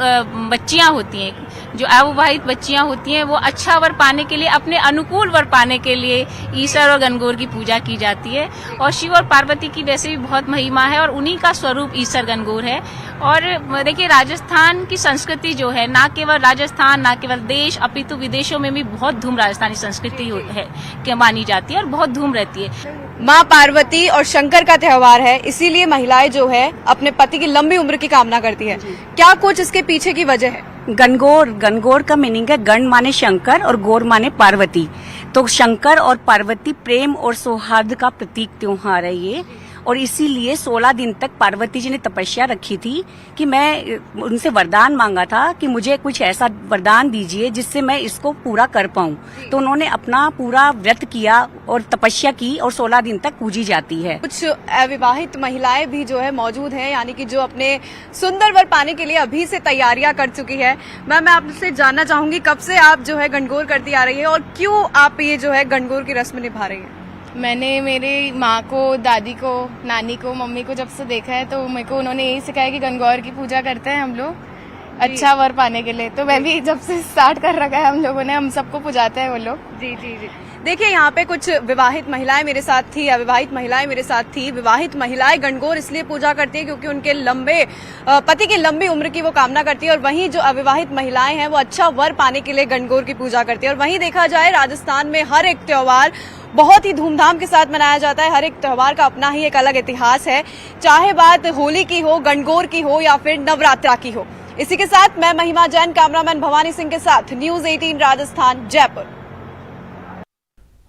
बच्चियां होती हैं, जो अविवाहित बच्चियां होती हैं वो अच्छा वर पाने के लिए, अपने अनुकूल वर पाने के लिए ईसर और गणगौर की पूजा की जाती है। और शिव और पार्वती की वैसे भी बहुत महिमा है और उन्हीं का स्वरूप ईसर गणगौर है। और देखिए राजस्थान की संस्कृति जो है, ना केवल राजस्थान, ना केवल देश अपितु विदेशों में भी बहुत धूम राजस्थानी संस्कृति है कि मानी जाती है और बहुत धूम रहती है। माँ पार्वती और शंकर का त्योहार है, इसीलिए महिलाएं जो है अपने पति की लंबी उम्र की कामना करती है। क्या कुछ इसके पीछे की वजह है? गणगौर का मीनिंग है, गण माने शंकर और गौर माने पार्वती। तो शंकर और पार्वती प्रेम और सौहार्द का प्रतीक त्योहार है ये। और इसीलिए 16 दिन तक पार्वती जी ने तपस्या रखी थी कि मैं उनसे वरदान मांगा था कि मुझे कुछ ऐसा वरदान दीजिए जिससे मैं इसको पूरा कर पाऊं। तो उन्होंने अपना पूरा व्रत किया और तपस्या की और 16 दिन तक पूजी जाती है। कुछ अविवाहित महिलाएं भी जो है मौजूद हैं, यानी कि जो अपने सुंदर वर पाने के लिए अभी से तैयारियां कर चुकी है। मैं आपसे जानना चाहूंगी कब से आप जो है गणगौर करती आ रही है और क्यों आप ये जो है गणगौर की रस्म निभा रही है? मैंने मेरे माँ को, दादी को, नानी को, मम्मी को जब से देखा है तो मेरे को उन्होंने यही सिखाया कि गणगौर की पूजा करते हैं हम लोग अच्छा वर पाने के लिए। तो मैं भी जब से स्टार्ट कर रखा है हम लोगों ने, हम सबको पुजाते हैं वो लोग। जी जी जी। देखिए यहाँ पे कुछ विवाहित महिलाएं मेरे साथ थी, अविवाहित महिलाएं मेरे साथ थी। विवाहित महिलाएं गणगौर इसलिए पूजा करती है क्योंकि उनके पति की लंबी उम्र की वो कामना करती है। और वहीं जो अविवाहित महिलाएं हैं वो अच्छा वर पाने के लिए गणगौर की पूजा करती है। और वहीं देखा जाए राजस्थान में हर एक त्योहार बहुत ही धूमधाम के साथ मनाया जाता है। हर एक त्योहार का अपना ही एक अलग इतिहास है, चाहे बात होली की हो, गणगौर की हो या फिर नवरात्रा की हो। इसी के साथ मैं महिमा जैन, कैमरामैन भवानी सिंह के साथ न्यूज़ 18 राजस्थान, जयपुर।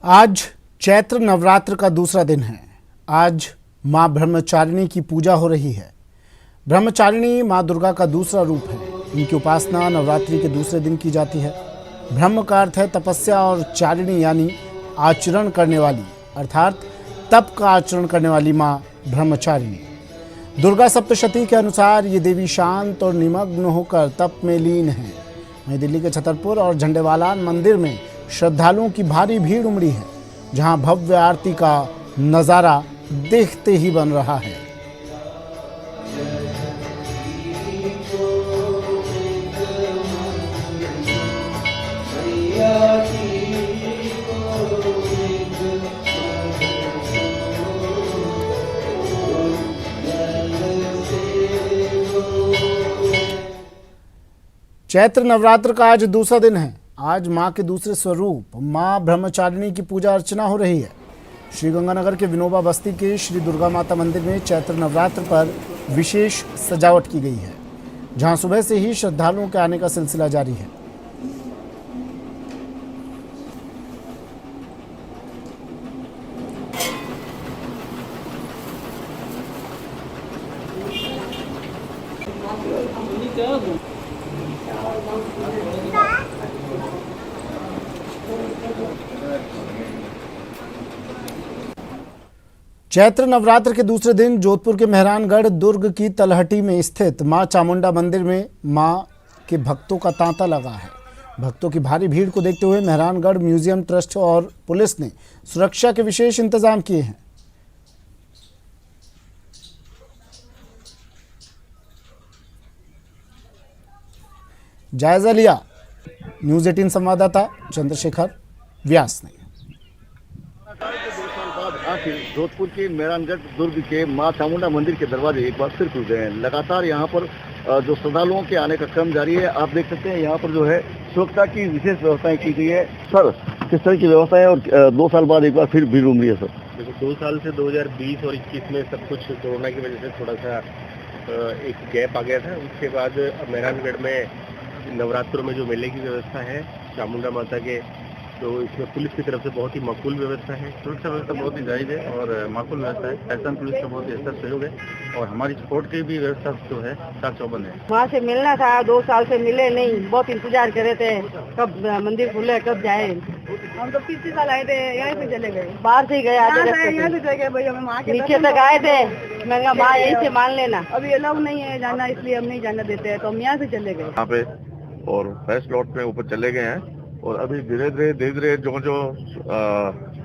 आज चैत्र नवरात्र का दूसरा दिन है। आज मां ब्रह्मचारिणी की पूजा हो रही है। ब्रह्मचारिणी मां दुर्गा का दूसरा रूप है। इनकी उपासना नवरात्रि के दूसरे दिन की जाती है। ब्रह्म का अर्थ है तपस्या और चारिणी यानी आचरण करने वाली, अर्थात तप का आचरण करने वाली मां ब्रह्मचारिणी। दुर्गा सप्तशती के अनुसार ये देवी शांत और निमग्न होकर तप में लीन है। नई दिल्ली के छतरपुर और झंडेवालान मंदिर में श्रद्धालुओं की भारी भीड़ उमड़ी है, जहां भव्य आरती का नजारा देखते ही बन रहा है। चैत्र नवरात्र का आज दूसरा दिन है। आज मां के दूसरे स्वरूप मां ब्रह्मचारिणी की पूजा अर्चना हो रही है। श्रीगंगानगर के विनोबा बस्ती के श्री दुर्गा माता मंदिर में चैत्र नवरात्र पर विशेष सजावट की गई है, जहां सुबह से ही श्रद्धालुओं के आने का सिलसिला जारी है। चैत्र नवरात्र के दूसरे दिन जोधपुर के मेहरानगढ़ दुर्ग की तलहटी में स्थित मां चामुंडा मंदिर में मां के भक्तों का तांता लगा है। भक्तों की भारी भीड़ को देखते हुए मेहरानगढ़ म्यूजियम ट्रस्ट और पुलिस ने सुरक्षा के विशेष इंतजाम किए हैं। जायजा लिया न्यूज़ 18 संवाददाता चंद्रशेखर व्यास ने। जोधपुर के मेहरानगढ़ दुर्ग के मां चामुंडा मंदिर के दरवाजे एक बार फिर खुल गए हैं। लगातार यहाँ पर जो श्रद्धालुओं के आने का क्रम जारी है। आप देख सकते हैं यहाँ पर जो है सुरक्षा की विशेष व्यवस्थाएं की गई है। सर, किस तरह की व्यवस्था है और 2 साल बाद एक बार फिर भीड़ उमड़ी है? सर देखो, 2 साल से 2020 और 21 में सब कुछ कोरोना की वजह से थोड़ा सा एक गैप आ गया था। उसके बाद मेहरानगढ़ में नवरात्रों में जो मेले की व्यवस्था है चामुंडा माता के, तो इसमें पुलिस की तरफ से बहुत ही माकूल व्यवस्था है। सुरक्षा व्यवस्था बहुत ही जायज़ है और माकूल व्यवस्था है। एहसान पुलिस का बहुत ही अच्छा सहयोग है और हमारी सपोर्ट की भी व्यवस्था जो है साथ चौबंद है। वहाँ से मिलना था, 2 साल से मिले नहीं, बहुत इंतजार कर रहे थे कब मंदिर खुले, कब जाए। हम तो पिछले साल आए थे, यहाँ से चले गए, बाहर से ही गए, यहाँ से चले गए भाई। हमें नीचे तक आए थे, मैं कहा माँ यहीं से मान लेना, अभी अलाउ नहीं है जाना, इसलिए हम नहीं जाना देते हैं, तो हम यहाँ से चले गए यहाँ पे और फर्स्ट लॉट में ऊपर चले गए हैं। और अभी धीरे धीरे जो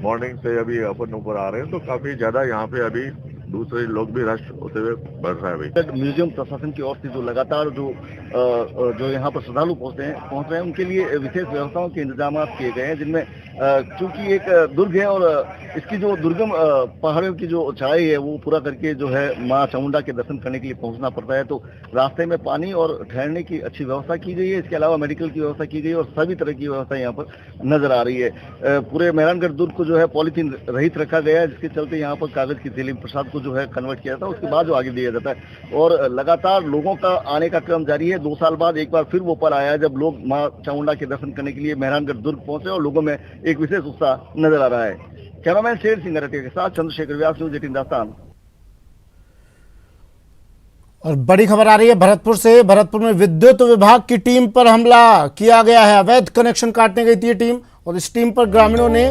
मॉर्निंग से अभी अपन ऊपर आ रहे हैं, तो काफी ज्यादा यहाँ पे अभी दूसरे लोग भी रश होते हुए बढ़ रहा है भाई। म्यूजियम प्रशासन की ओर से जो लगातार जो यहाँ पर श्रद्धालु पहुंच रहे हैं उनके लिए विशेष व्यवस्थाओं के इंतजाम किए गए हैं, जिनमें चूंकि एक दुर्ग है और इसकी जो दुर्गम पहाड़ियों की जो ऊंचाई है वो पूरा करके जो है माँ चामुंडा के दर्शन करने के लिए पहुंचना पड़ता है, तो रास्ते में पानी और ठहरने की अच्छी व्यवस्था की गई है। इसके अलावा मेडिकल की व्यवस्था की गई है और सभी तरह की व्यवस्था यहाँ पर नजर आ रही है। पूरे मेहरानगढ़ दुर्ग को जो है पॉलीथीन रहित रखा गया है, जिसके चलते यहाँ पर कागज की थैली प्रसाद को जो है कन्वर्ट किया जाता है, उसके बाद जो आगे दिया जाता है। और लगातार लोगों का आने का क्रम जारी है। 2 साल बाद एक बार फिर वो पल आया जब लोग माँ चामुंडा के दर्शन करने के लिए मेहरानगढ़ दुर्ग पहुंचे और लोगों में एक विशेष उत्साह नजर आ रहा है। कैमरामैन शेर सिंह के साथ चंद्रशेखर व्यास, न्यूज़ 18 राजस्थान। और बड़ी खबर आ रही है भरतपुर से। भरतपुर में विद्युत विभाग की टीम पर हमला किया गया है। अवैध कनेक्शन काटने गई थी ये टीम और इस टीम पर ग्रामीणों ने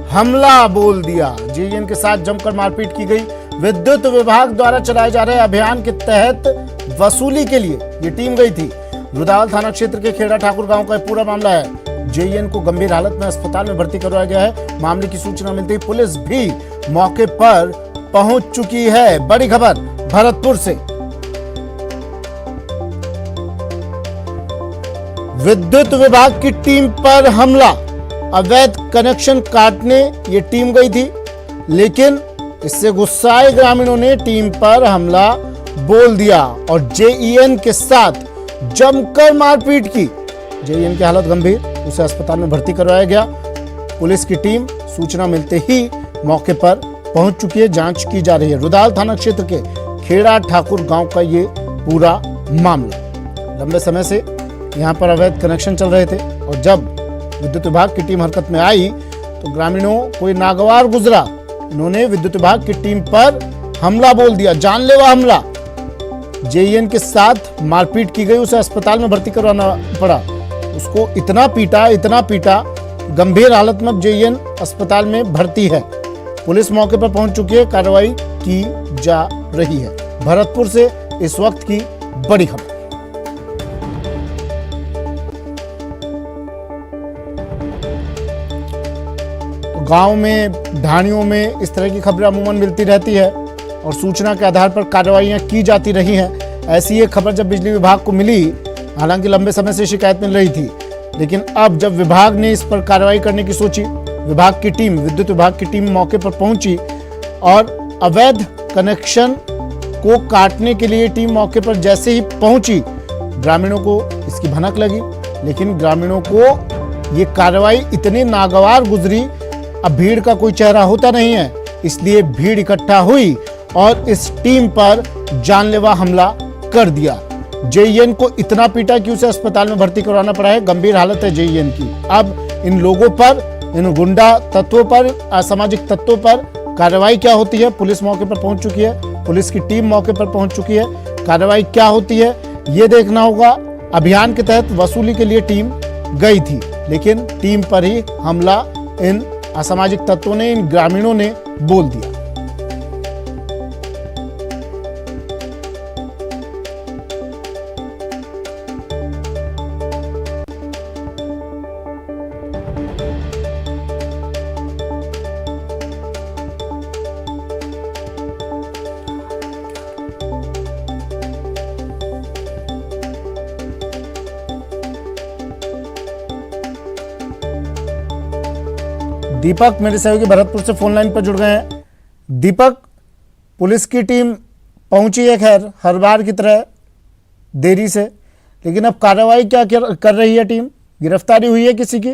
हमला बोल दिया। जेईएन के साथ जमकर मारपीट की गई। विद्युत विभाग द्वारा चलाए जा रहे अभियान के तहत वसूली के लिए ये टीम गई थी। रुदावल थाना क्षेत्र के खेड़ा ठाकुर गांव का पूरा मामला है। जेईएन को गंभीर हालत में अस्पताल में भर्ती करवाया गया है। मामले की सूचना मिलते ही पुलिस भी मौके पर पहुंच चुकी है। बड़ी खबर भरतपुर से। विद्युत विभाग की टीम पर हमला। अवैध कनेक्शन काटने ये टीम गई थी, लेकिन इससे गुस्साए ग्रामीणों ने टीम पर हमला बोल दिया और जेईएन के साथ जमकर मारपीट की। जेईएन की हालत गंभीर, उसे अस्पताल में भर्ती करवाया गया। पुलिस की टीम सूचना मिलते ही मौके पर पहुंच चुकी है। जांच की जा रही है। रुदाल थाना क्षेत्र के खेड़ा ठाकुर गांव का ये पूरा मामला। लंबे समय से यहाँ पर अवैध कनेक्शन चल रहे थे और जब विद्युत विभाग की टीम हरकत में आई तो ग्रामीणों को नागवार गुजरा। इन्होंने विद्युत विभाग की टीम पर हमला बोल दिया, जानलेवा हमला। जेईएन के साथ मारपीट की गई, उसे अस्पताल में भर्ती करवाना पड़ा। उसको इतना पीटा, गंभीर हालत में जेईएन अस्पताल में भर्ती है। पुलिस मौके पर पहुंच चुकी है, कार्रवाई की जा रही है। भरतपुर से इस वक्त की बड़ी खबर। गांव में, ढाणियों में इस तरह की खबरें अमूमन मिलती रहती है और सूचना के आधार पर कार्रवाइयां की जाती रही हैं। ऐसी एक खबर जब बिजली विभाग को मिली, हालांकि लंबे समय से शिकायत मिल रही थी, लेकिन अब जब विभाग ने इस पर कार्रवाई करने की सोची, विभाग की टीम, विद्युत विभाग की टीम मौके पर पहुंची और अवैध कनेक्शन को काटने के लिए टीम मौके पर जैसे ही पहुंची, ग्रामीणों को इसकी भनक लगी, लेकिन ग्रामीणों को ये कार्रवाई इतनी नागवार गुजरी। अब भीड़ का कोई चेहरा होता नहीं है, इसलिए भीड़ इकट्ठा हुई और इस टीम पर जानलेवा हमला कर दिया। जेईएन को इतना पीटा कि उसे अस्पताल में भर्ती करवाना पड़ा है। गंभीर हालत है जेईएन की। अब इन लोगों पर, इन गुंडा तत्वों पर, असामाजिक तत्वों पर कार्रवाई क्या होती है? पुलिस मौके पर पहुंच चुकी है, पुलिस की टीम मौके पर पहुंच चुकी है। कार्रवाई क्या होती है ये देखना होगा। अभियान के तहत वसूली के लिए टीम गई थी, लेकिन टीम पर ही हमला इन असामाजिक तत्वों ने, इन ग्रामीणों ने बोल दिया। दीपक मेरे सहयोगी भरतपुर से फोन लाइन पर जुड़ गए हैं। दीपक, पुलिस की टीम पहुंची है, खैर हर बार की तरह देरी से, लेकिन अब कार्रवाई क्या कर रही है टीम? गिरफ्तारी हुई है किसी की?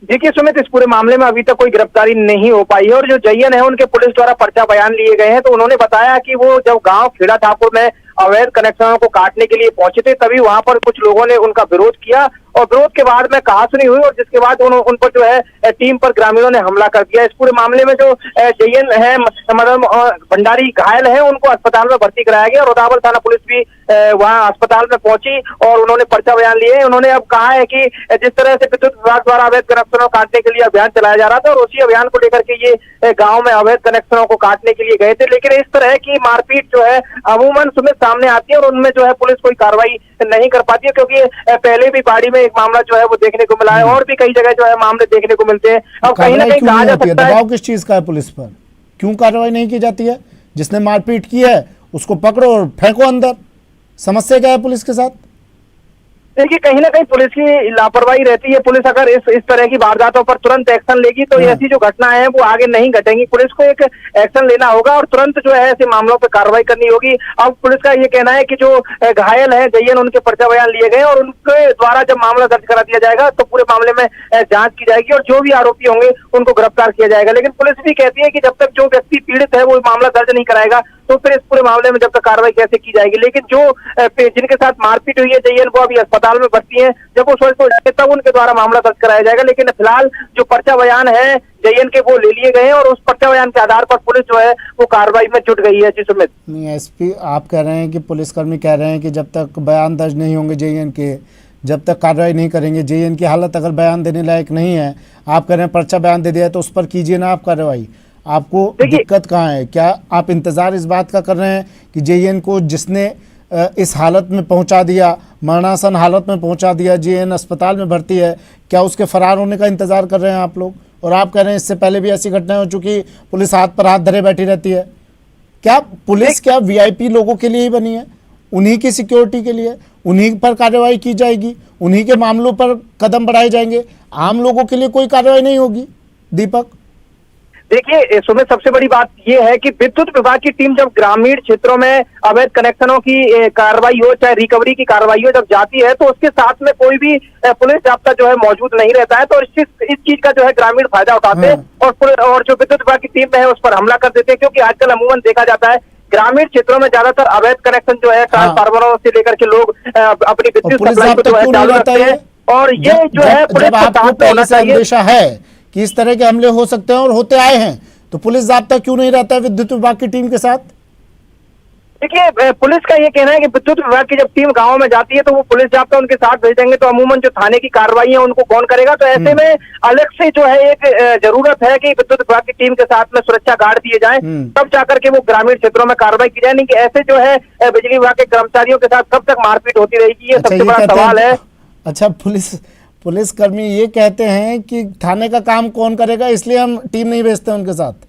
देखिए सुमित, इस पूरे मामले में अभी तक कोई गिरफ्तारी नहीं हो पाई है और जो जेईएन है उनके पुलिस द्वारा पर्चा बयान लिए गए हैं, तो उन्होंने बताया कि वो जब गांव खेड़ा ठाकुर में अवैध कनेक्शनों को काटने के लिए पहुंचे थे, तभी वहां पर कुछ लोगों ने उनका विरोध किया और विरोध के बाद में कहासुनी हुई और जिसके बाद उन पर जो है टीम पर ग्रामीणों ने हमला कर दिया। इस पूरे मामले में जो जेईएन है मतलब भंडारी घायल है, उनको अस्पताल में भर्ती कराया गया। रुदावल थाना पुलिस भी वहां अस्पताल में पहुंची और उन्होंने पर्चा बयान लिए। उन्होंने अब कहा है कि जिस तरह से विद्युत विभाग द्वारा अवैध कनेक्शनों काटने के लिए अभियान चलाया जा रहा था और उसी अभियान को लेकर के ये गाँव में अवैध कनेक्शनों को काटने के लिए गए थे, लेकिन इस तरह की मारपीट जो है अमूमन सुमित सामने आती है और उनमें जो है पुलिस कोई कार्रवाई नहीं कर पाती है, क्योंकि पहले भी बाड़ी में एक मामला जो है वो देखने को मिला है और भी कई जगह जो है मामले देखने को मिलते हैं। अब कहीं ना कहीं कहा जा सकता है दबाव किस चीज का है पुलिस पर? क्यों कार्रवाई नहीं की जाती है? जिसने मारपीट की है उसको पकड़ो और फेंको अंदर। समस्या क्या है पुलिस के साथ? देखिए, कहीं ना कहीं पुलिस की लापरवाही रहती है। पुलिस अगर इस तरह की वारदातों पर तुरंत एक्शन लेगी तो ऐसी जो घटनाएं हैं वो आगे नहीं घटेंगी। पुलिस को एक एक्शन लेना होगा और तुरंत जो है ऐसे मामलों पर कार्रवाई करनी होगी। अब पुलिस का ये कहना है कि जो घायल है जयन, उनके पर्चा बयान लिए गए और उनके द्वारा जब मामला दर्ज करा दिया जाएगा तो पूरे मामले में जांच की जाएगी और जो भी आरोपी होंगे उनको गिरफ्तार किया जाएगा। लेकिन पुलिस भी कहती है कि जब तक जो व्यक्ति पीड़ित है वो मामला दर्ज नहीं कराएगा तो फिर इस पूरे मामले में जब तक कार्रवाई कैसे की जाएगी। लेकिन जो जिनके साथ मारपीट हुई है जयन, वो अभी अस्पताल में भर्ती है। जब वो स्वस्थ हो जाए तब उनके द्वारा मामला दर्ज कराया जाएगा। लेकिन फिलहाल जो पर्चा बयान है जयन के वो ले लिए गए हैं और उस पर्चा बयान के आधार पर पुलिस जो है वो कार्रवाई में जुट गई है। जी सुमित। नहीं, एसपी आप कह रहे हैं कि पुलिसकर्मी कह रहे हैं कि जब तक बयान दर्ज नहीं होंगे जयन के, जब तक कार्रवाई नहीं करेंगे, जयन की हालत अगर बयान देने लायक नहीं है, आप कह रहे हैं पर्चा बयान दे दिया तो उस पर कीजिए ना आप कार्रवाई। आपको दिक्कत कहाँ है? क्या आप इंतजार इस बात का कर रहे हैं कि जेएन को जिसने इस हालत में पहुंचा दिया, मरणासन हालत में पहुंचा दिया, जेएन अस्पताल में भर्ती है, क्या उसके फरार होने का इंतजार कर रहे हैं आप लोग? और आप कह रहे हैं इससे पहले भी ऐसी घटनाएं हो चुकी, पुलिस हाथ पर हाथ धरे बैठी रहती है। क्या पुलिस क्या वीआईपी लोगों के लिए ही बनी है? उन्हीं की सिक्योरिटी के लिए, उन्हीं पर कार्रवाई की जाएगी, उन्हीं के मामलों पर कदम बढ़ाए जाएंगे, आम लोगों के लिए कोई कार्रवाई नहीं होगी? दीपक, देखिए सुमित, सबसे बड़ी बात यह है कि विद्युत विभाग की टीम जब ग्रामीण क्षेत्रों में अवैध कनेक्शनों की कार्रवाई हो, चाहे रिकवरी की कार्रवाई हो, जब जाती है तो उसके साथ में कोई भी पुलिस जाब्ता जो है मौजूद नहीं रहता है। तो इस चीज का जो है ग्रामीण फायदा उठाते हैं और जो विद्युत विभाग की टीम है उस पर हमला कर देते हैं। क्योंकि आजकल अमूमन देखा जाता है ग्रामीण क्षेत्रों में ज्यादातर अवैध कनेक्शन जो है ट्रांसफार्मरों से लेकर के लोग अपनी विद्युत सप्लाई को जो है चालू रखते हैं। और ये जो है पुलिस को साथ में होना चाहिए। अंदेशा है कि इस तरह के हमले हो सकते हैं और होते आए हैं, तो पुलिस जाब्ता क्यों नहीं रहता है विद्युत विभाग की टीम के साथ? देखिए, पुलिस का ये कहना है कि विद्युत विभाग की जब टीम गांव में जाती है तो वो पुलिस जाब्ता उनके साथ भेजेंगे तो अमूमन जो थाने की कार्रवाई है उनको कौन करेगा? तो ऐसे में अलग से जो है एक जरूरत है कि विद्युत विभाग की टीम के साथ में सुरक्षा गार्ड दिए जाएं, तब जाकर के वो ग्रामीण क्षेत्रों में कार्रवाई की जाए। नहीं कि ऐसे जो है बिजली विभाग के कर्मचारियों के साथ कब तक मारपीट होती रहेगी, ये सबसे बड़ा सवाल है। अच्छा, पुलिसकर्मी ये कहते हैं कि थाने का काम कौन करेगा, इसलिए हम टीम नहीं भेजते उनके साथ।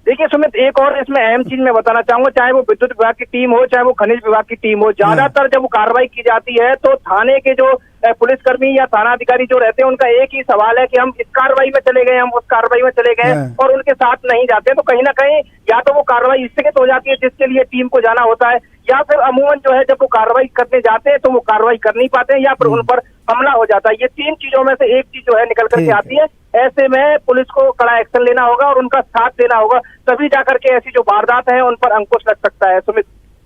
देखिए सुमित, एक और इसमें अहम चीज मैं बताना चाहूंगा, चाहे वो विद्युत विभाग की टीम हो चाहे वो खनिज विभाग की टीम हो, ज्यादातर जब वो कार्रवाई की जाती है तो थाने के जो पुलिसकर्मी या थाना अधिकारी जो रहते हैं उनका एक ही सवाल है कि हम इस कार्रवाई में चले गए, हम उस कार्रवाई में चले गए और उनके साथ नहीं जाते हैं। तो कहीं ना कहीं या तो वो कार्रवाई स्थगित हो जाती है जिसके लिए टीम को जाना होता है, या फिर अमूमन जो है जब वो कार्रवाई करने जाते हैं तो वो कार्रवाई कर नहीं पाते हैं या फिर उन पर हमला हो जाता है। ये तीन चीजों में से एक चीज जो है निकल करके आती है। ऐसे में पुलिस को कड़ा एक्शन लेना होगा और उनका साथ देना होगा, तभी जाकर के ऐसी जो वारदात है उन पर अंकुश लग सकता है। सुमित,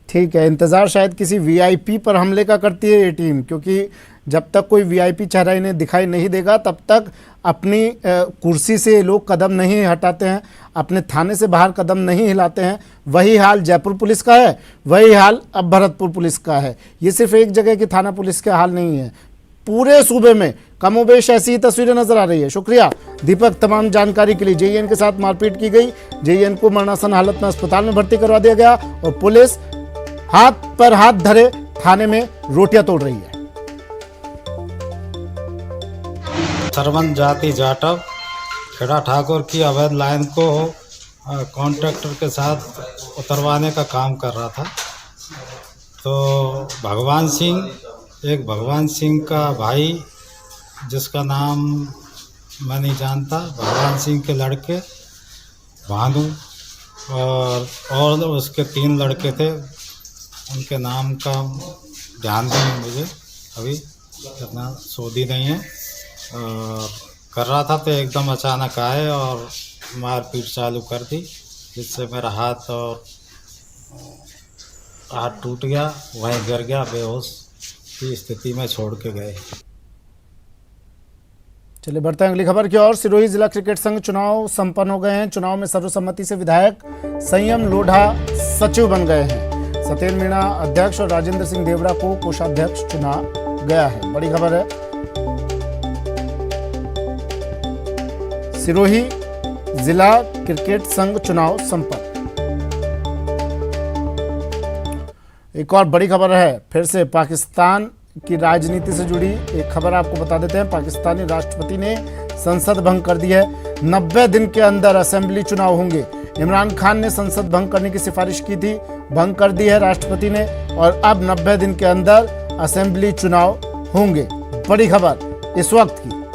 ठीक है, इंतजार शायद किसी वीआईपी पर हमले का करती है ये टीम, क्योंकि जब तक कोई वीआईपी चेहरा इन्हें दिखाई नहीं देगा तब तक अपनी कुर्सी से लोग कदम नहीं हटाते हैं, अपने थाने से बाहर कदम नहीं हिलाते हैं। वही हाल जयपुर पुलिस का है, वही हाल अब भरतपुर पुलिस का है। ये सिर्फ एक जगह की थाना पुलिस का हाल नहीं है, पूरे सूबे में कमोबेश ऐसी ही तस्वीरें नजर आ रही है। शुक्रिया दीपक तमाम जानकारी के लिए। जेईएन के साथ मारपीट की गई, जेईएन को मरणासन हालत में अस्पताल में भर्ती करवा दिया गया और पुलिस हाथ पर हाथ धरे थाने में रोटियां तोड़ रही है। सरवन जाति जाटव खेड़ा ठाकुर की अवैध लाइन को कॉन्ट्रैक्टर के साथ उतरवाने का काम कर रहा था। तो भगवान सिंह का भाई, जिसका नाम मैं नहीं जानता, भगवान सिंह के लड़के भानु और उसके 3 लड़के थे, उनके नाम का ध्यान नहीं मुझे अभी, इतना सोधी नहीं है। कर रहा था तो एकदम अचानक आए और मारपीट चालू कर दी, जिससे मेरा हाथ टूट गया, वहीं गिर गया, बेहोश की स्थिति में छोड़ के गए। चलिए बढ़ते हैं अगली खबर की ओर। सिरोही जिला क्रिकेट संघ चुनाव संपन्न हो गए हैं। चुनाव में सर्वसम्मति से विधायक संयम लोढ़ा सचिव बन गए हैं। सत्येंद्र मीणा अध्यक्ष और राजेंद्र सिंह देवड़ा को कोषाध्यक्ष चुना गया है। बड़ी खबर है, सिरोही जिला क्रिकेट संघ चुनाव संपन्न। एक और बड़ी खबर है, फिर से पाकिस्तान की राजनीति से जुड़ी एक खबर आपको बता देते हैं। पाकिस्तानी राष्ट्रपति ने संसद भंग कर दी है। 90 दिन के अंदर असेंबली चुनाव होंगे। इमरान खान ने संसद भंग करने की सिफारिश की थी, भंग कर दी है राष्ट्रपति ने, और अब 90 दिन के अंदर असेंबली चुनाव होंगे। बड़ी खबर इस वक्त की।